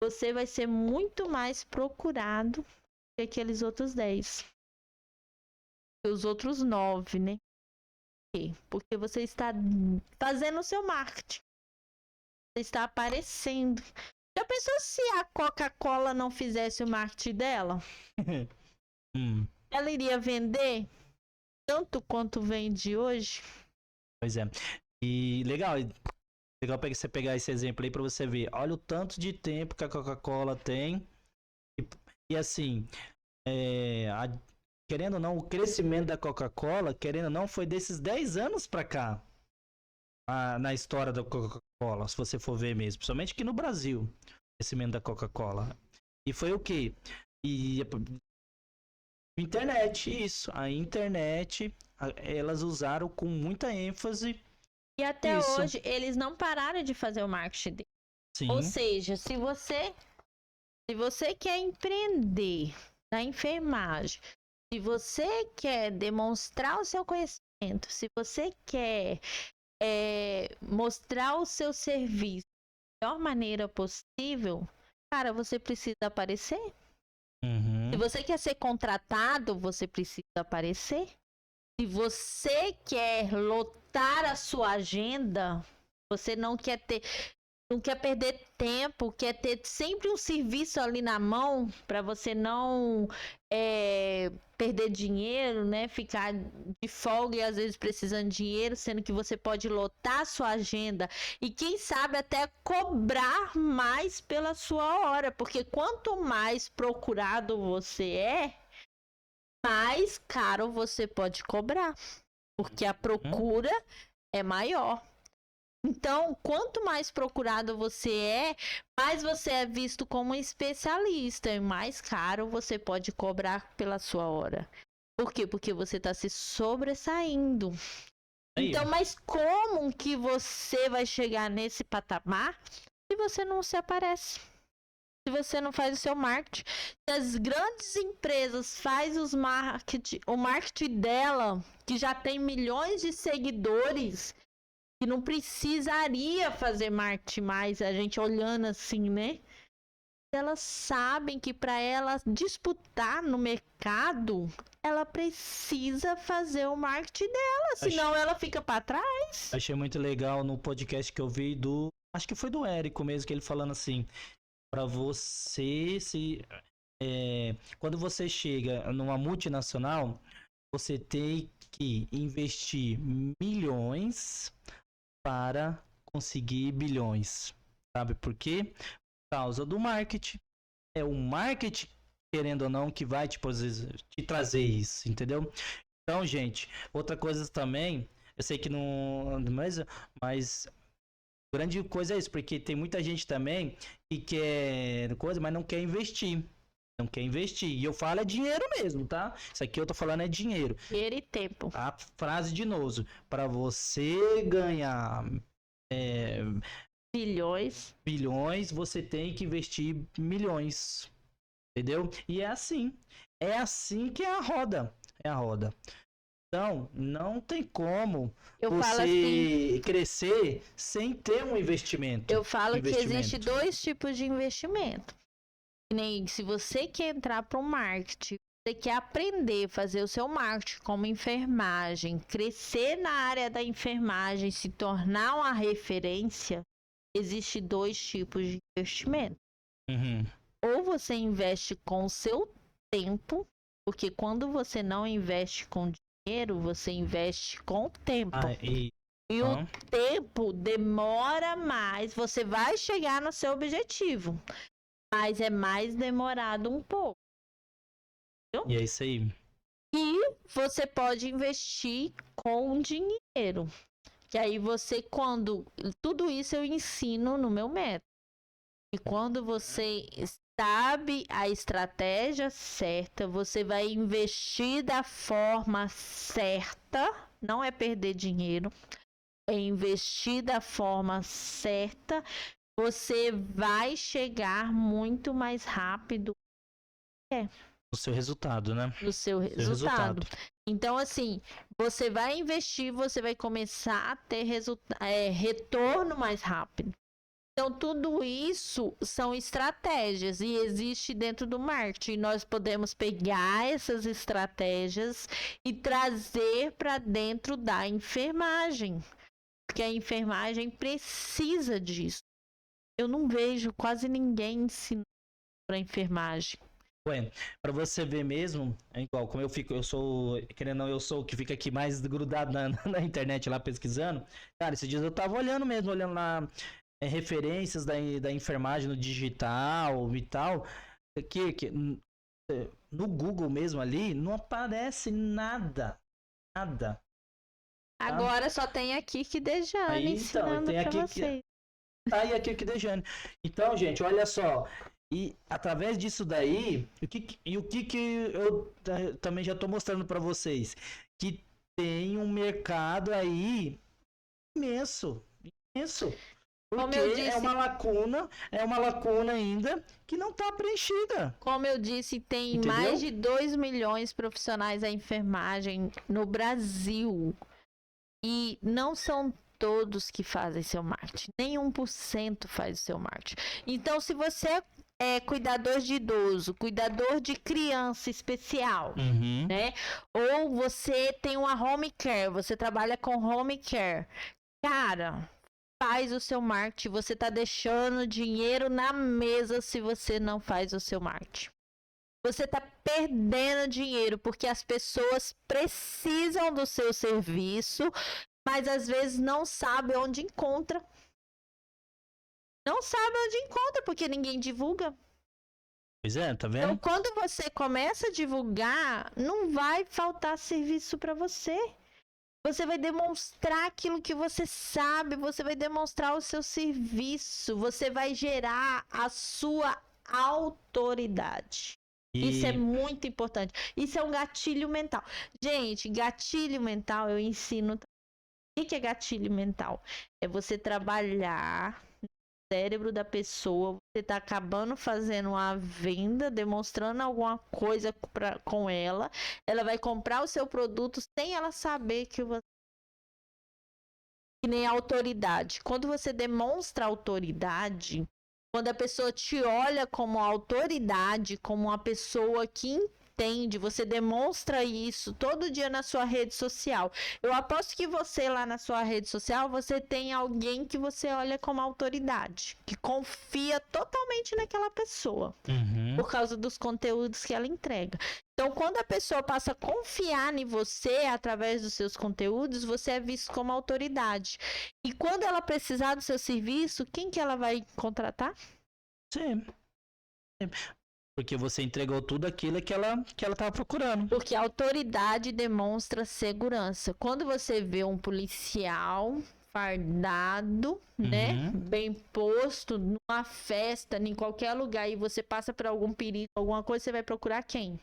você vai ser muito mais procurado que aqueles outros 10. Que os outros 9, né? Porque você está fazendo o seu marketing. Você está aparecendo. Já pensou se a Coca-Cola não fizesse o marketing dela? Ela iria vender tanto quanto vende hoje? Pois é. E legal você pegar esse exemplo aí pra você ver. Olha o tanto de tempo que a Coca-Cola tem. E assim, querendo ou não, o crescimento da Coca-Cola, querendo ou não, foi desses 10 anos pra cá. Na história da Coca-Cola, se você for ver mesmo. Principalmente aqui no Brasil. O crescimento da Coca-Cola. E foi o quê? Internet, isso. A internet, elas usaram com muita ênfase E até Isso. hoje, eles não pararam de fazer o marketing dele. Sim. Ou seja, se você quer empreender na enfermagem, se você quer demonstrar o seu conhecimento, se você quer mostrar o seu serviço da melhor maneira possível, cara, você precisa aparecer. Uhum. Se você quer ser contratado, você precisa aparecer. Se você quer lotar a sua agenda, você não quer perder tempo, quer ter sempre um serviço ali na mão para você não perder dinheiro, né? Ficar de folga e às vezes precisando de dinheiro, sendo que você pode lotar a sua agenda e quem sabe até cobrar mais pela sua hora, porque quanto mais procurado você mais caro você pode cobrar, porque a procura é maior. Então, quanto mais procurado você mais você é visto como um especialista e mais caro você pode cobrar pela sua hora. Por quê? Porque você está se sobressaindo. Então, mas como que você vai chegar nesse patamar se você não se aparece? Se você não faz o seu marketing? Se as grandes empresas fazem o marketing dela, que já tem milhões de seguidores, que não precisaria fazer marketing mais, a gente olhando assim, né? Elas sabem que para ela disputar no mercado, ela precisa fazer o marketing dela, senão ela fica para trás. Achei muito legal no podcast que eu vi acho que foi do Érico mesmo, que ele falando assim, para você quando você chega numa multinacional, você tem que investir milhões para conseguir bilhões, sabe por quê? Por causa do marketing. É o marketing, querendo ou não, que vai te trazer isso, entendeu? Então, gente, outra coisa também, eu sei que não, mas grande coisa é isso, porque tem muita gente também que quer coisa, mas não quer investir. Não quer investir. E eu falo é dinheiro mesmo, tá? Isso aqui eu tô falando é dinheiro. Dinheiro e tempo. A frase de novo. Para você ganhar bilhões, você tem que investir milhões. Entendeu? E é assim. É assim que é a roda. É a roda. Então, não tem como você crescer sem ter um investimento. Eu falo que existe 2 tipos de investimento. Nem se você quer entrar para o marketing, você quer aprender a fazer o seu marketing como enfermagem, crescer na área da enfermagem, se tornar uma referência, existe 2 tipos de investimento. Uhum. Ou você investe com o seu tempo, porque quando você não investe com dinheiro, você investe com o tempo. E o tempo demora mais, você vai chegar no seu objetivo, mas é mais demorado um pouco. Entendeu? E é isso aí. E você pode investir com dinheiro. Que aí você, tudo isso eu ensino no meu método. E quando você sabe a estratégia certa, você vai investir da forma certa, não é perder dinheiro, é investir da forma certa, você vai chegar muito mais rápido. No seu resultado, né? No seu resultado. Então, assim, você vai investir, você vai começar a ter retorno mais rápido. Então, tudo isso são estratégias e existe dentro do marketing. Nós podemos pegar essas estratégias e trazer para dentro da enfermagem, porque a enfermagem precisa disso. Eu não vejo quase ninguém ensinando para enfermagem. Para você ver mesmo, é igual como eu sou, querendo ou não, eu sou o que fica aqui mais grudado na internet lá pesquisando. Cara, esses dias eu tava olhando lá referências da enfermagem no digital e tal, que no Google mesmo ali não aparece nada. Agora só tem a Kiki Dejane ensinando pra vocês. Tá aí a Kiki Dejane. Então, gente, olha só. E através disso daí, o que eu também já tô mostrando para vocês, que tem um mercado aí imenso, imenso. Como Porque eu disse, é uma lacuna ainda que não está preenchida. como eu disse, tem Entendeu? mais de 2 milhões de profissionais da enfermagem no Brasil. E não são todos que fazem seu marketing. Nem 1% faz o seu marketing. Então, se você é cuidador de idoso, cuidador de criança especial, Uhum. né? Ou você tem uma home care, você trabalha com home care. Cara, faz o seu marketing. Você tá deixando dinheiro na mesa se você não faz o seu marketing. Você tá perdendo dinheiro porque as pessoas precisam do seu serviço, mas às vezes não sabe onde encontra. Não sabe onde encontra porque ninguém divulga. Pois é, tá Então, vendo? quando você começa a divulgar, não vai faltar serviço para você. Você vai demonstrar aquilo que você sabe, você vai demonstrar o seu serviço, você vai gerar a sua autoridade. Isso é muito importante. Isso é um gatilho mental. Gente, gatilho mental eu ensino. O que é gatilho mental? É você trabalhar no cérebro da pessoa. Você tá acabando fazendo uma venda, demonstrando alguma coisa com ela. Ela vai comprar o seu produto sem ela saber que você. Que nem autoridade. Quando você demonstra autoridade, quando a pessoa te olha como autoridade, como uma pessoa que entende, você demonstra isso todo dia na sua rede social. Eu aposto que você lá na sua rede social, você tem alguém que você olha como autoridade, que confia totalmente naquela pessoa, por causa dos conteúdos que ela entrega. Então, quando a pessoa passa a confiar em você através dos seus conteúdos, você é visto como autoridade. E quando ela precisar do seu serviço, quem que ela vai contratar? Sim. Porque você entregou tudo aquilo que ela estava procurando. Porque a autoridade demonstra segurança. Quando você vê um policial fardado, né, bem posto, numa festa, em qualquer lugar, e você passa por algum perigo, alguma coisa, você vai procurar quem?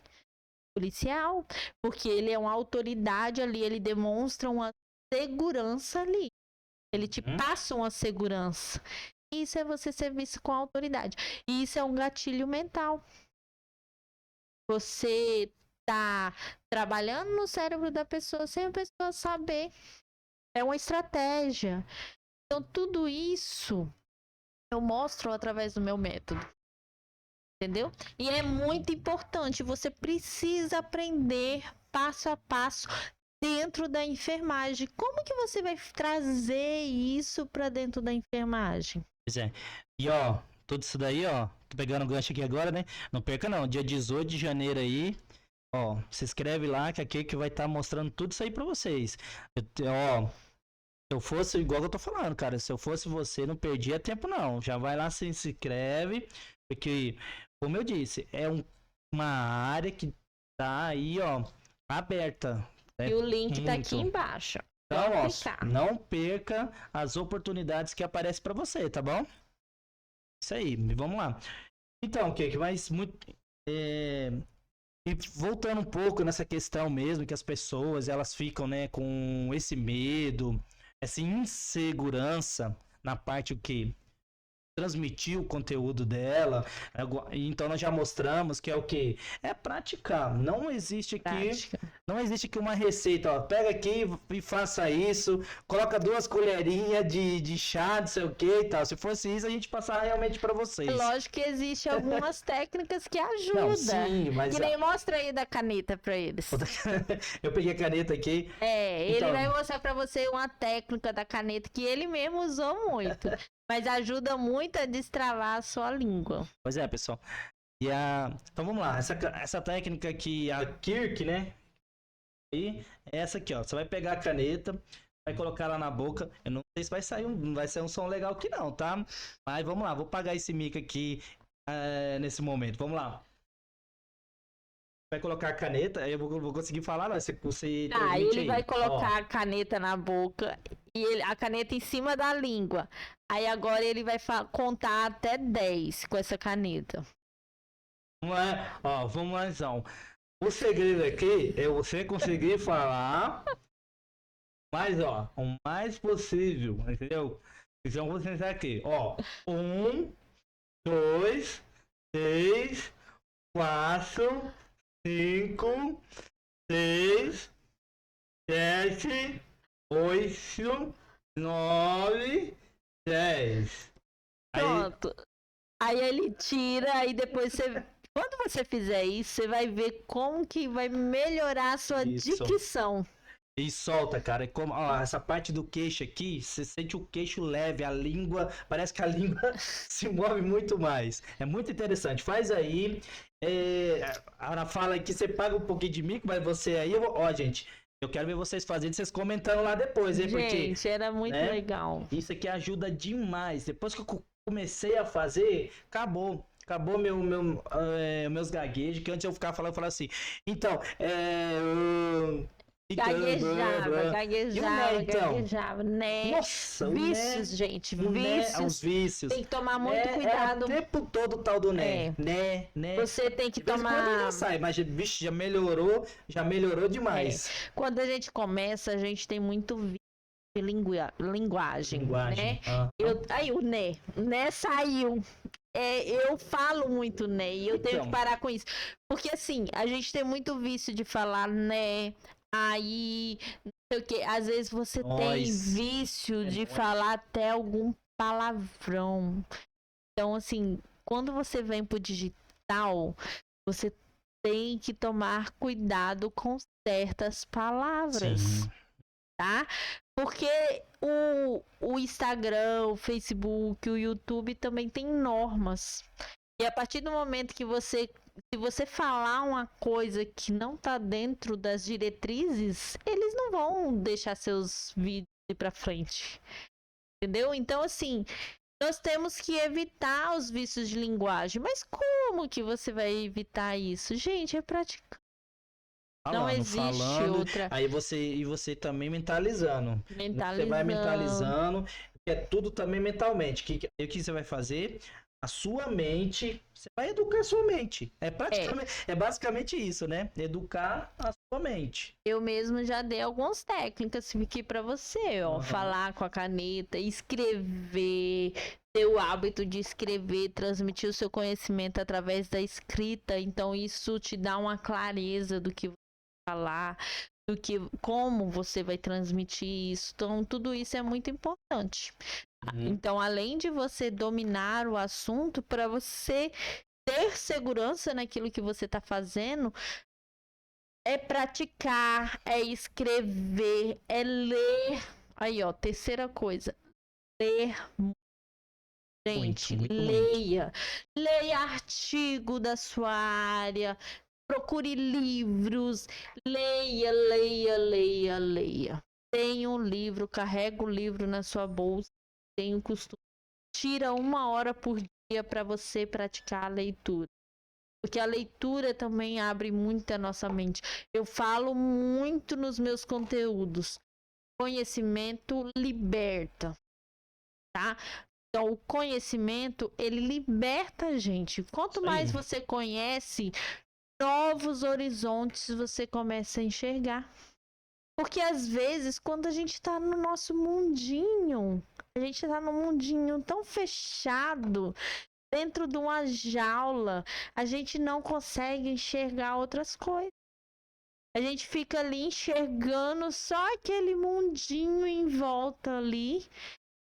Policial. Porque ele é uma autoridade ali, ele demonstra uma segurança ali. Ele te passa uma segurança. Isso é você ser visto com autoridade. E isso é um gatilho mental. Você tá trabalhando no cérebro da pessoa sem a pessoa saber. É uma estratégia. Então, tudo isso eu mostro através do meu método. Entendeu? E é muito importante. Você precisa aprender passo a passo dentro da enfermagem. Como que você vai trazer isso para dentro da enfermagem? Pois é. E ó, tudo isso daí, ó. Tô pegando o gancho aqui agora, né? Não perca não. Dia 18 de janeiro aí. Ó, se inscreve lá que aqui que vai estar mostrando tudo isso aí pra vocês. Ó, se eu fosse, igual que eu tô falando, cara. Se eu fosse você, não perdia tempo não. Já vai lá, se inscreve. Porque, como eu disse, é uma área que tá aí, ó, aberta. E o link tá aqui embaixo. Então, ó, não perca as oportunidades que aparecem para você, tá bom? Isso aí, vamos lá. Então, que mais muito... E voltando um pouco nessa questão mesmo, que as pessoas, elas ficam, né, com esse medo, essa insegurança na parte o que transmitir o conteúdo dela. Então nós já mostramos que é o que é praticar. Não existe aqui uma receita, ó, pega aqui e faça isso, coloca 2 colherinhas de chá, não sei o que e tal. Se fosse isso, a gente passar realmente para vocês. Lógico que existe algumas técnicas que ajudam. Não, sim, mas que nem mostra aí da caneta para eles. Eu peguei a caneta aqui. Ele vai mostrar para você uma técnica da caneta que ele mesmo usou muito. Mas ajuda muito a destravar a sua língua. Pois é, pessoal. Então vamos lá. Essa técnica aqui, a Kirk, né? E essa aqui, ó. Você vai pegar a caneta, vai colocar ela na boca. Eu não sei se vai sair um som legal aqui não, tá? Mas vamos lá. Vou pagar esse mic aqui nesse momento. Vamos lá. Vai colocar a caneta, aí eu vou conseguir falar, não. Você tá, ele vai colocar a caneta na boca e a caneta em cima da língua. Aí agora ele vai contar até 10 com essa caneta. Vamos lá, ó, vamos lá então. O segredo aqui é você conseguir falar Mas, ó, o mais possível, entendeu? Então, vou tentar aqui, ó. 1, 2, 3, 4, 5, 6, 7, 8, 9, 10. Aí, Pronto. Aí ele tira, aí depois você. Quando você fizer isso, você vai ver como que vai melhorar a sua Isso. dicção. e solta, cara. É como, ó, essa parte do queixo aqui, você sente o queixo leve, a língua, parece que a língua se move muito mais. É muito interessante. Faz aí. A Ana fala que você paga um pouquinho de mico, mas você aí, ó, gente, eu quero ver vocês fazendo, vocês comentando lá depois, hein? Porque Gente, era muito né? legal. Isso aqui ajuda demais. Depois que eu comecei a fazer, acabou. Acabou meus gaguejos, que antes eu ficava falando assim. Então, Gaguejava, E o né, então? gaguejava, né? Nossa, Vícios, gente, o né, os vícios. vícios. Tem que tomar muito É cuidado. o tempo todo o tal do né. É. Né. Você tem que De vez em quando ainda tomar. sai, mas vixe, já melhorou demais. Quando a gente começa, a gente tem muito vício de linguagem, né? Ah. Aí o né saiu. Eu falo muito né e eu tenho que parar com isso. Porque assim, a gente tem muito vício de falar né, aí, não sei o que. Às vezes você tem vício de falar até algum palavrão. Então, assim, quando você vem pro digital, você tem que tomar cuidado com certas palavras. Sim. Tá? Porque o Instagram, o Facebook, o YouTube também tem normas. E a partir do momento que se você falar uma coisa que não tá dentro das diretrizes, eles não vão deixar seus vídeos ir pra frente. Entendeu? Então, assim, nós temos que evitar os vícios de linguagem. Mas como que você vai evitar isso? Gente, é praticar. Não existe outra. Aí você também mentalizando. Você vai mentalizando, que é tudo também mentalmente. O que você vai fazer? A sua mente, você vai educar a sua mente. É basicamente isso, né? Educar a sua mente. Eu mesmo já dei algumas técnicas aqui para você, ó. Falar com a caneta, escrever, ter o hábito de escrever, transmitir o seu conhecimento através da escrita. Então, isso te dá uma clareza do que falar, do que como você vai transmitir isso. Então, tudo isso é muito importante. Então, além de você dominar o assunto, para você ter segurança naquilo que você está fazendo, é praticar, é escrever, é ler. Aí, ó, terceira coisa, ler. Gente, leia. Leia artigo da sua área. Procure livros, leia. Tenha um livro, carrega o livro na sua bolsa, tenha o costume. Tira 1 hora por dia para você praticar a leitura. Porque a leitura também abre muito a nossa mente. Eu falo muito nos meus conteúdos. Conhecimento liberta, tá? Então, o conhecimento, ele liberta a gente. Quanto mais você conhece, novos horizontes você começa a enxergar. Porque às vezes, quando a gente tá no nosso mundinho, a gente tá num mundinho tão fechado, dentro de uma jaula, a gente não consegue enxergar outras coisas. A gente fica ali enxergando só aquele mundinho em volta ali.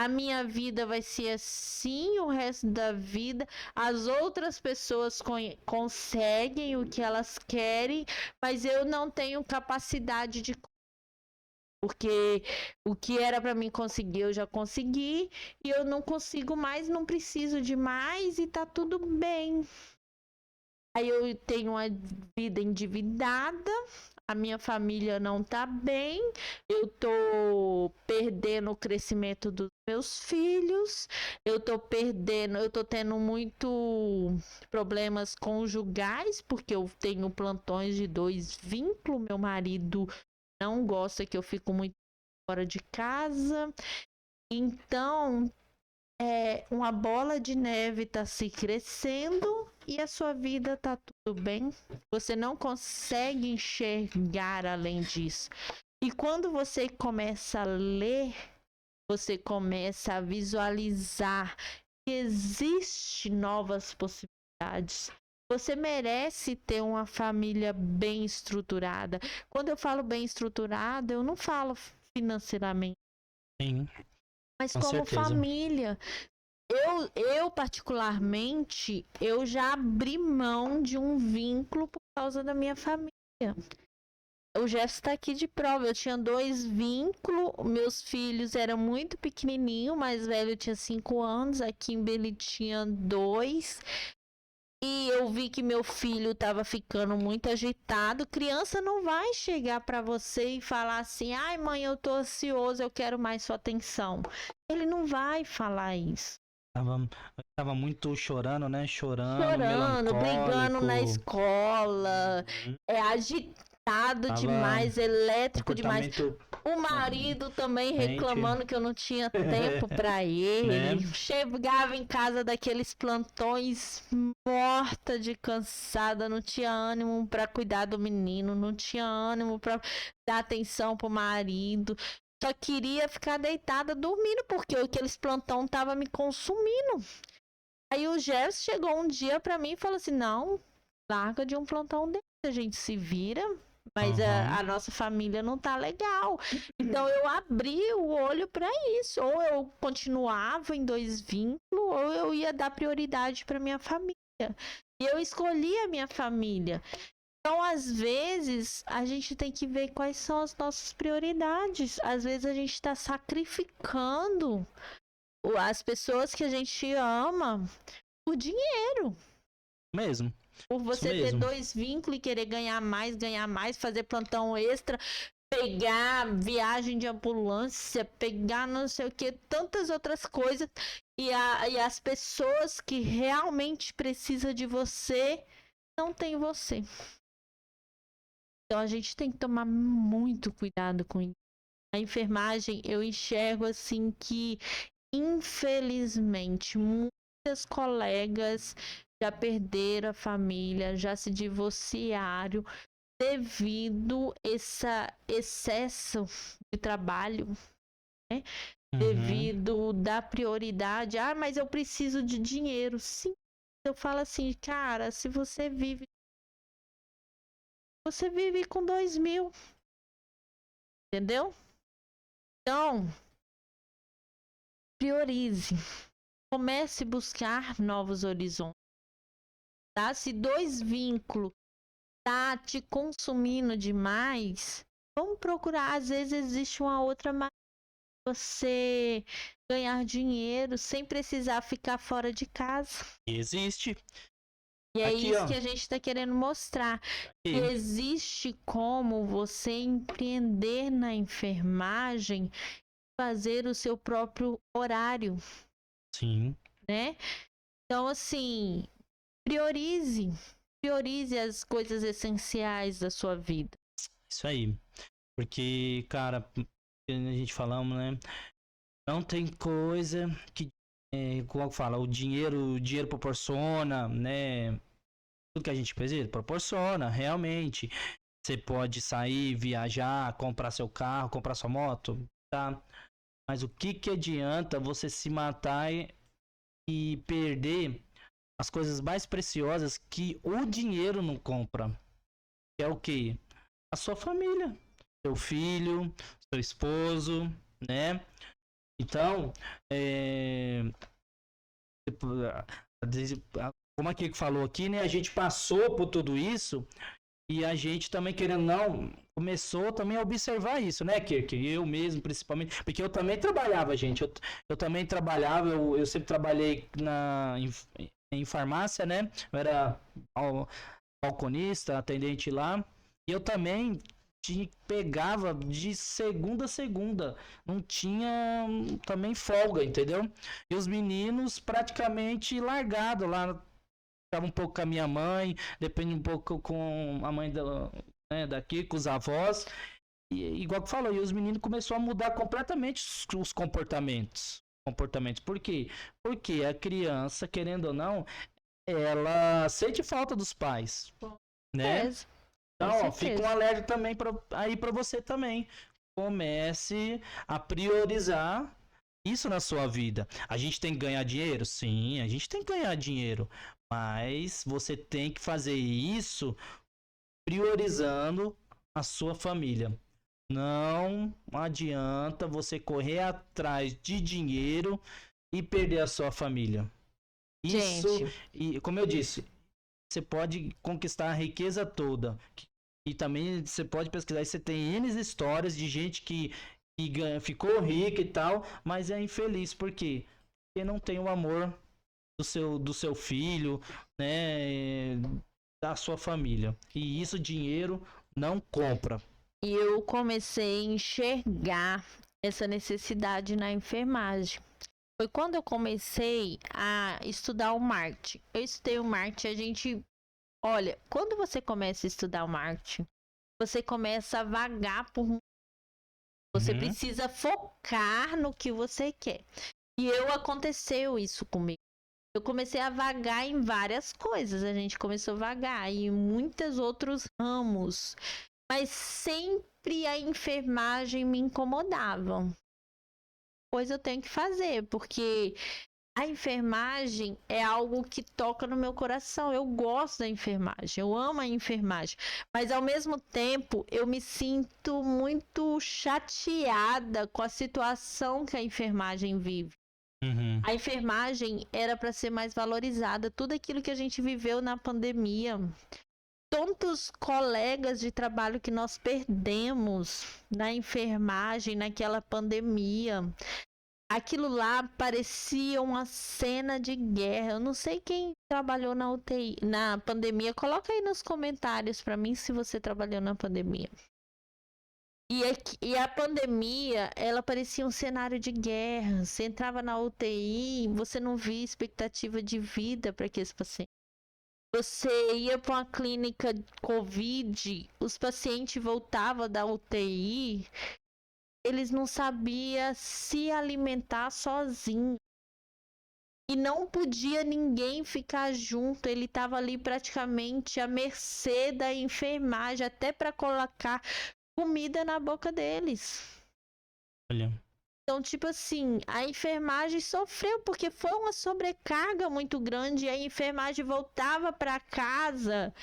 A minha vida vai ser assim o resto da vida. As outras pessoas conseguem o que elas querem, mas eu não tenho capacidade de. Porque o que era para mim conseguir, eu já consegui. E eu não consigo mais, não preciso de mais e tá tudo bem. Aí eu tenho uma vida endividada. A minha família não tá bem, eu tô perdendo o crescimento dos meus filhos, eu tô tendo muito problemas conjugais, porque eu tenho plantões de 2 vínculos, meu marido não gosta que eu fico muito fora de casa, então uma bola de neve tá se crescendo e a sua vida tá tudo bem. Você não consegue enxergar além disso. E quando você começa a ler, você começa a visualizar que existem novas possibilidades. Você merece ter uma família bem estruturada. Quando eu falo bem estruturada, eu não falo financeiramente, Sim, mas com como certeza. família. Eu particularmente, eu já abri mão de um vínculo por causa da minha família. O Jefferson está aqui de prova. Eu tinha 2 vínculos. Meus filhos eram muito pequenininhos. O mais velho tinha 5 anos. A Kimberly tinha 2. E eu vi que meu filho estava ficando muito agitado. Criança não vai chegar para você e falar assim: ai, mãe, eu tô ansioso, eu quero mais sua atenção. Ele não vai falar isso. Tava muito chorando, né? Chorando, Chorando, brigando na melancólico. escola, Uhum. agitado Tava demais, elétrico demais. comportamento O marido também mente, reclamando que eu não tinha tempo para ele. né? Chegava em casa daqueles plantões morta de cansada, não tinha ânimo para cuidar do menino, não tinha ânimo para dar atenção pro marido. Só queria ficar deitada dormindo porque aqueles plantão tava me consumindo. Aí o Gerson chegou um dia pra mim e falou assim: não, larga de um plantão desse, a gente se vira, mas Uhum. a nossa família não tá legal. Então eu abri o olho pra isso. Ou eu continuava em 2 vínculos, ou eu ia dar prioridade pra minha família. E eu escolhi a minha família. Então, às vezes, a gente tem que ver quais são as nossas prioridades. Às vezes a gente tá sacrificando as pessoas que a gente ama por dinheiro. Mesmo. Por Isso você ter mesmo. 2 vínculos e querer ganhar mais, fazer plantão extra, pegar viagem de ambulância, pegar não sei o que, tantas outras coisas. E as pessoas que realmente precisam de você não tem você. Então a gente tem que tomar muito cuidado com isso. A enfermagem, eu enxergo assim que, infelizmente, muitas colegas já perderam a família, já se divorciaram devido a esse excesso de trabalho, né? Uhum. Devido da prioridade. Ah, mas eu preciso de dinheiro. Sim, eu falo assim, cara, se você vive com 2.000, entendeu? Então, priorize. Comece a buscar novos horizontes. Tá? Se 2 vínculos tá te consumindo demais, vamos procurar. Às vezes existe uma outra maneira de você ganhar dinheiro sem precisar ficar fora de casa. Existe. E é Aqui, isso ó. que a gente está querendo mostrar. Que Aqui. existe como você empreender na enfermagem, fazer o seu próprio horário, Sim. né? Então, assim, priorize. Priorize as coisas essenciais da sua vida. Isso aí. Porque, cara, a gente falamos, né? Não tem coisa que, como fala, o dinheiro proporciona, né? Tudo que a gente precisa, proporciona, realmente. Você pode sair, viajar, comprar seu carro, comprar sua moto, tá? Mas o que que adianta você se matar e perder as coisas mais preciosas que o dinheiro não compra? Que é o quê? A sua família, seu filho, seu esposo, né? Então, tipo, como aqui que falou aqui, né? A gente passou por tudo isso e a gente também, querendo ou não, começou também a observar isso, né, Kirk? Eu mesmo, principalmente, porque eu também trabalhava, gente. Eu também trabalhava, eu sempre trabalhei em farmácia, né? Eu era balconista, atendente lá. E eu também pegava de segunda a segunda. Não tinha também folga, entendeu? E os meninos praticamente largados lá. Ficava um pouco com a minha mãe, depende um pouco com a mãe né, daqui, com os avós. E igual que falou, e os meninos começaram a mudar completamente os comportamentos. Por quê? Porque a criança, querendo ou não, ela sente falta dos pais, né? Beleza. Então, ó, fica um alerta também aí para você também. Comece a priorizar isso na sua vida. A gente tem que ganhar dinheiro? Sim, a gente tem que ganhar dinheiro. Mas você tem que fazer isso priorizando a sua família. Não adianta você correr atrás de dinheiro e perder a sua família. Isso, Gente, e como eu disse, você pode conquistar a riqueza toda. E também você pode pesquisar, e você tem N histórias de gente que ficou rica e tal, mas é infeliz. Por quê? Porque não tem o amor do seu filho, né? Da sua família. E isso dinheiro não compra. e eu comecei a enxergar essa necessidade na enfermagem. Foi quando eu comecei a estudar o marketing. Eu estudei o marketing, a gente... Olha, quando você começa a estudar o marketing, você começa a vagar por... Você Uhum. precisa focar no que você quer. E aconteceu isso comigo. Eu comecei a vagar em várias coisas. A gente começou a vagar em muitos outros ramos. Mas sempre a enfermagem me incomodava. Pois eu tenho que fazer, porque a enfermagem é algo que toca no meu coração. Eu gosto da enfermagem, eu amo a enfermagem. Mas ao mesmo tempo, eu me sinto muito chateada com a situação que a enfermagem vive. Uhum. A enfermagem era para ser mais valorizada. Tudo aquilo que a gente viveu na pandemia, tantos colegas de trabalho que nós perdemos na enfermagem naquela pandemia. Aquilo lá parecia uma cena de guerra. Eu não sei quem trabalhou na UTI, na pandemia. Coloca aí nos comentários para mim se você trabalhou na pandemia. E a pandemia, ela parecia um cenário de guerra. Você entrava na UTI, você não via expectativa de vida para aqueles pacientes. Você ia para uma clínica Covid, os pacientes voltavam da UTI, eles não sabiam se alimentar sozinho. E não podia ninguém ficar junto, ele estava ali praticamente à mercê da enfermagem, até para colocar comida na boca deles. Olha. Então, tipo assim, a enfermagem sofreu porque foi uma sobrecarga muito grande. A enfermagem voltava para casa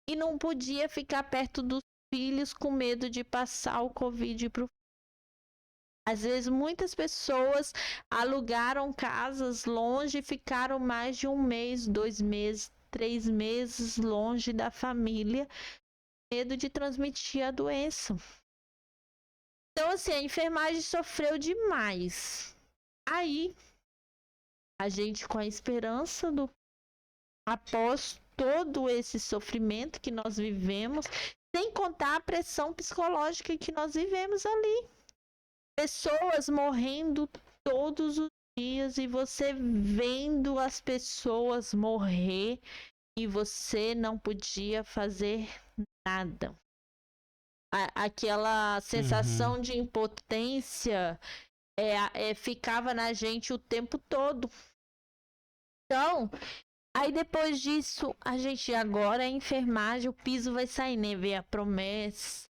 e não podia ficar perto dos filhos com medo de passar o Covid pro... Às vezes, muitas pessoas alugaram casas longe e ficaram mais de 1 mês, 2 meses, 3 meses longe da família, com medo de transmitir a doença. Então, assim, a enfermagem sofreu demais. Aí, a gente, com a esperança do... após todo esse sofrimento que nós vivemos, sem contar a pressão psicológica que nós vivemos ali. Pessoas morrendo todos os dias e você vendo as pessoas morrer e você não podia fazer nada. Aquela sensação de impotência ficava na gente o tempo todo. Então, aí depois disso, a gente agora é enfermagem, o piso vai sair, né? Ver a promessa.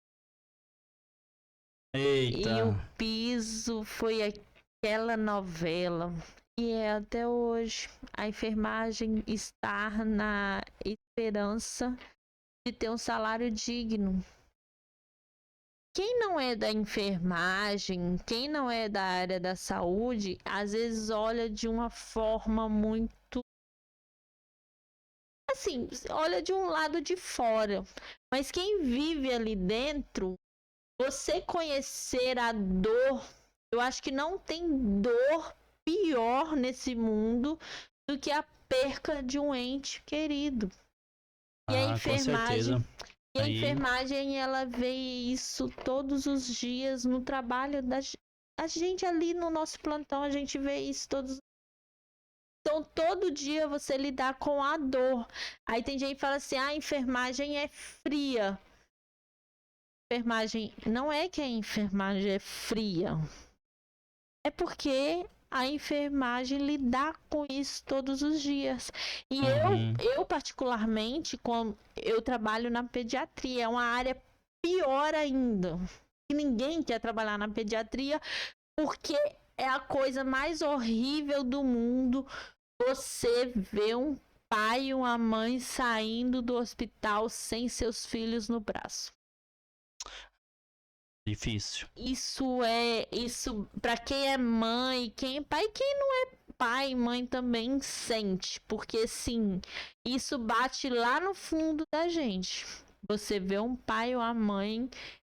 Eita. E o piso foi aquela novela. E é até hoje. A enfermagem está na esperança de ter um salário digno. Quem não é da enfermagem, quem não é da área da saúde, às vezes olha de uma forma muito... assim, olha de um lado de fora. Mas quem vive ali dentro, você conhecer a dor, eu acho que não tem dor pior nesse mundo do que a perca de um ente querido. E a enfermagem, com certeza. a enfermagem, ela vê isso todos os dias no trabalho da a gente ali no nosso plantão, a gente vê isso todos. Então, todo dia você lidar com a dor. Aí tem gente que fala assim, a enfermagem é fria. Enfermagem, não é que a enfermagem é fria. É porque a enfermagem lidar com isso todos os dias. E eu particularmente, como eu trabalho na pediatria, é uma área pior ainda. E ninguém quer trabalhar na pediatria porque é a coisa mais horrível do mundo você ver um pai e uma mãe saindo do hospital sem seus filhos no braço. Difícil. Isso para quem é mãe, quem é pai, quem não é pai e mãe também sente, porque sim, isso bate lá no fundo da gente. Você vê um pai ou a mãe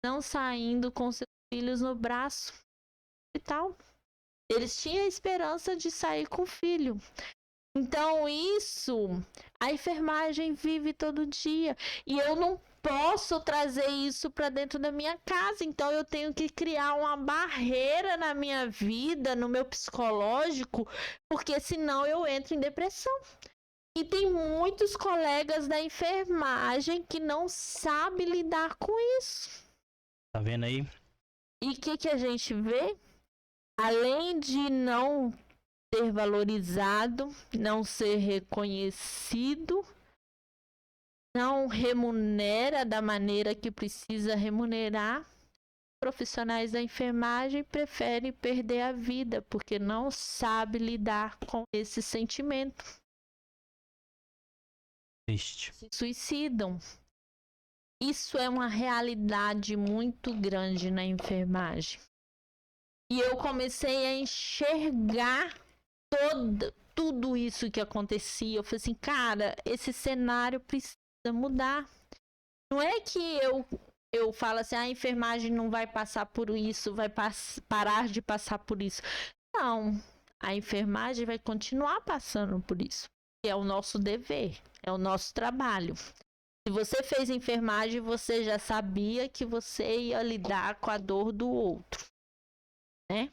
não saindo com seus filhos no braço e tal. Eles tinham a esperança de sair com o filho. Então isso, a enfermagem vive todo dia. E eu não posso trazer isso para dentro da minha casa. Então eu tenho que criar uma barreira na minha vida, no meu psicológico, porque senão eu entro em depressão. E tem muitos colegas da enfermagem que não sabem lidar com isso. Tá vendo aí? E o que a gente vê? Além de não ser valorizado, não ser reconhecido, não remunera da maneira que precisa remunerar, profissionais da enfermagem preferem perder a vida porque não sabem lidar com esse sentimento. Triste. Se suicidam. Isso é uma realidade muito grande na enfermagem. E eu comecei a enxergar tudo isso que acontecia. Eu falei assim, cara, esse cenário precisa mudar. Não é que eu falo assim, a enfermagem não vai passar por isso, vai parar de passar por isso. Não, a enfermagem vai continuar passando por isso. É o nosso dever, é o nosso trabalho. Se você fez enfermagem, você já sabia que você ia lidar com a dor do outro, né?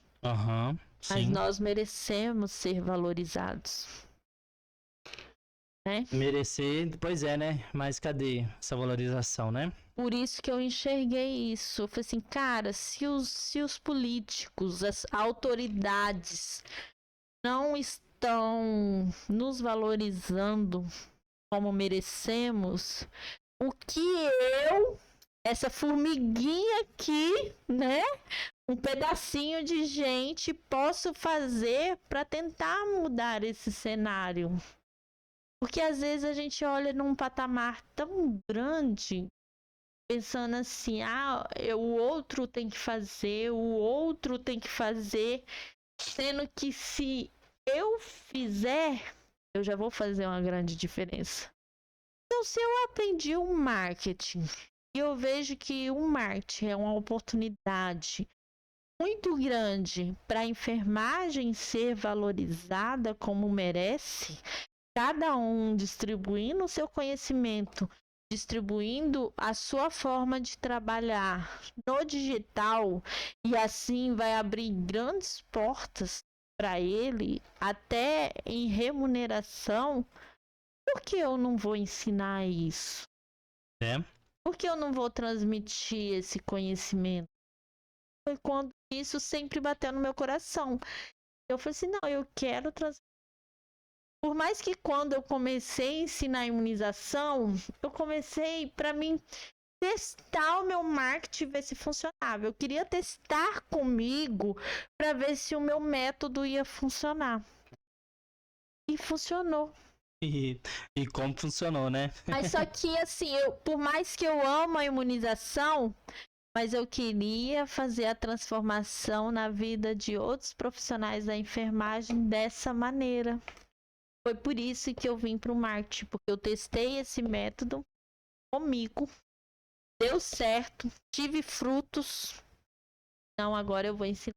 Mas nós merecemos ser valorizados. Né? Merecer, pois é, né? Mas cadê essa valorização, né? Por isso que eu enxerguei isso. Eu falei assim, cara, se os políticos, as autoridades não estão nos valorizando como merecemos, o que essa formiguinha aqui, né? Um pedacinho de gente posso fazer para tentar mudar esse cenário. Porque às vezes a gente olha num patamar tão grande, pensando assim, o outro tem que fazer, sendo que se eu fizer, eu já vou fazer uma grande diferença. Então, se eu aprendi o marketing, e eu vejo que o marketing é uma oportunidade muito grande para a enfermagem ser valorizada como merece, cada um distribuindo o seu conhecimento, distribuindo a sua forma de trabalhar no digital, e assim vai abrir grandes portas para ele, até em remuneração. Por que eu não vou ensinar isso? Por que eu não vou transmitir esse conhecimento? Foi quando isso sempre bateu no meu coração. Eu falei assim, não, eu quero transmitir. Por mais que quando eu comecei a ensinar a imunização, eu comecei para mim testar o meu marketing, ver se funcionava. Eu queria testar comigo para ver se o meu método ia funcionar. E funcionou. E como funcionou, né? Mas só que assim, por mais que eu amo a imunização, mas eu queria fazer a transformação na vida de outros profissionais da enfermagem dessa maneira. Foi por isso que eu vim para o marketing, porque eu testei esse método comigo, deu certo, tive frutos. Então agora eu vou ensinar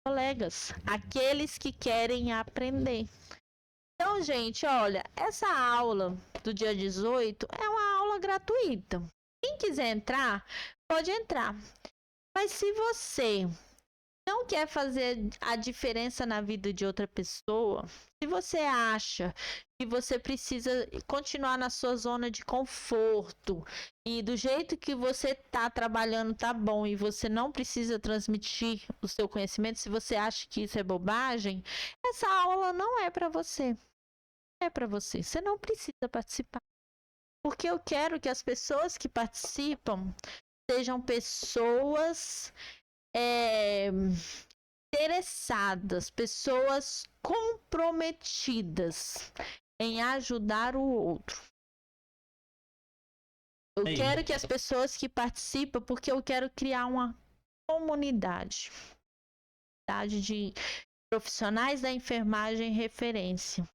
colegas, aqueles que querem aprender. Então, gente, olha, essa aula do dia 18 é uma aula gratuita. Quem quiser entrar, pode entrar. Mas se você não quer fazer a diferença na vida de outra pessoa, se você acha que você precisa continuar na sua zona de conforto e do jeito que você tá trabalhando tá bom e você não precisa transmitir o seu conhecimento, se você acha que isso é bobagem, essa aula não é para você. Não é para você. Você não precisa participar. Porque eu quero que as pessoas que participam sejam pessoas interessadas, pessoas comprometidas em ajudar o outro. Eu quero que as pessoas que participam, porque eu quero criar uma comunidade de profissionais da enfermagem referência.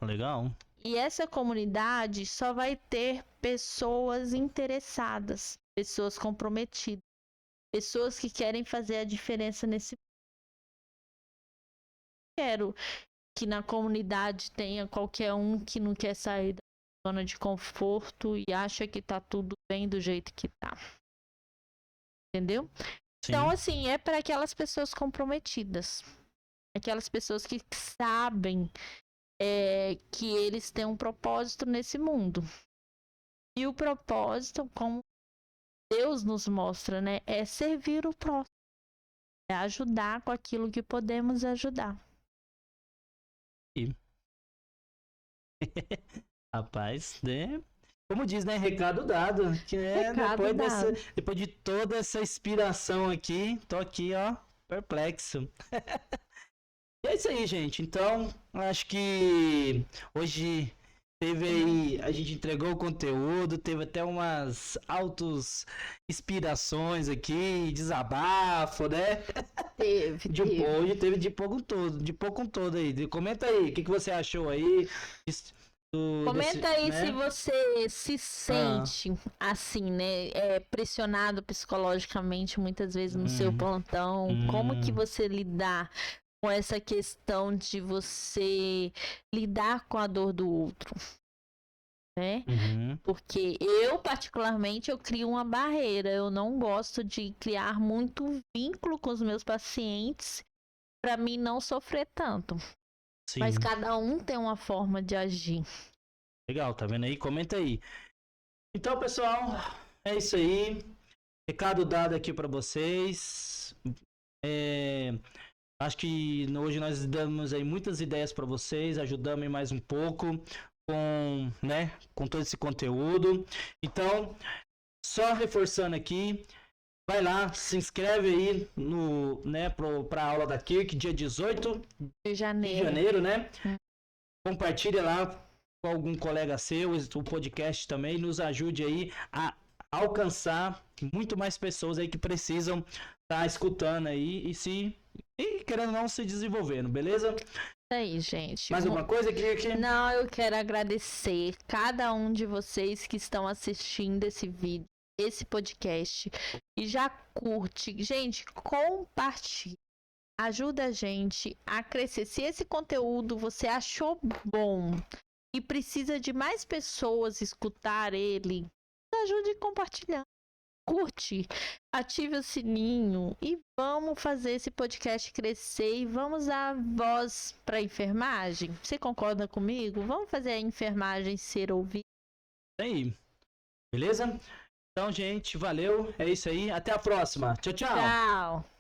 Legal. E essa comunidade só vai ter pessoas interessadas, pessoas comprometidas, pessoas que querem fazer a diferença nesse mundo. Quero que na comunidade tenha qualquer um que não quer sair da zona de conforto e acha que tá tudo bem do jeito que tá. Entendeu? Sim. Então, assim, é para aquelas pessoas comprometidas. Aquelas pessoas que sabem que eles têm um propósito nesse mundo. E o propósito, como Deus nos mostra, né? É servir o próximo. É ajudar com aquilo que podemos ajudar. Rapaz, né? Como diz, né? Recado dado. Que, depois de toda essa inspiração aqui, tô aqui, ó, perplexo. E é isso aí, gente. Então, acho que hoje teve aí, a gente entregou o conteúdo, teve até umas inspirações aqui, desabafo, né? Hoje teve de pouco com todo aí. Comenta aí, o que você achou aí? Comenta aí, né? Se você se sente assim, né? Pressionado psicologicamente muitas vezes no seu plantão. Como que você lidar com essa questão de você lidar com a dor do outro, né? Porque eu, particularmente, eu crio uma barreira. Eu não gosto de criar muito vínculo com os meus pacientes para mim não sofrer tanto. Sim. Mas cada um tem uma forma de agir. Legal, tá vendo aí? Comenta aí. Então, pessoal, é isso aí. Recado dado aqui para vocês. Acho que hoje nós damos aí muitas ideias para vocês, ajudamos mais um pouco com todo esse conteúdo. Então, só reforçando aqui, vai lá, se inscreve aí para a aula da Kirk, dia 18 de janeiro, né? Compartilha lá com algum colega seu, o podcast também, nos ajude aí a alcançar muito mais pessoas aí que precisam estar escutando aí e querendo não se desenvolvendo, beleza? Isso aí, gente. Mais alguma coisa, Kirk? Não, eu quero agradecer cada um de vocês que estão assistindo esse vídeo, esse podcast, e já curte. Gente, compartilha. Ajuda a gente a crescer. Se esse conteúdo você achou bom e precisa de mais pessoas escutar ele, ajude compartilhando. Curte, ative o sininho e vamos fazer esse podcast crescer e vamos dar voz para a enfermagem. Você concorda comigo? Vamos fazer a enfermagem ser ouvida. Aí, beleza? Então, gente, valeu. É isso aí. Até a próxima. Tchau, tchau. Tchau.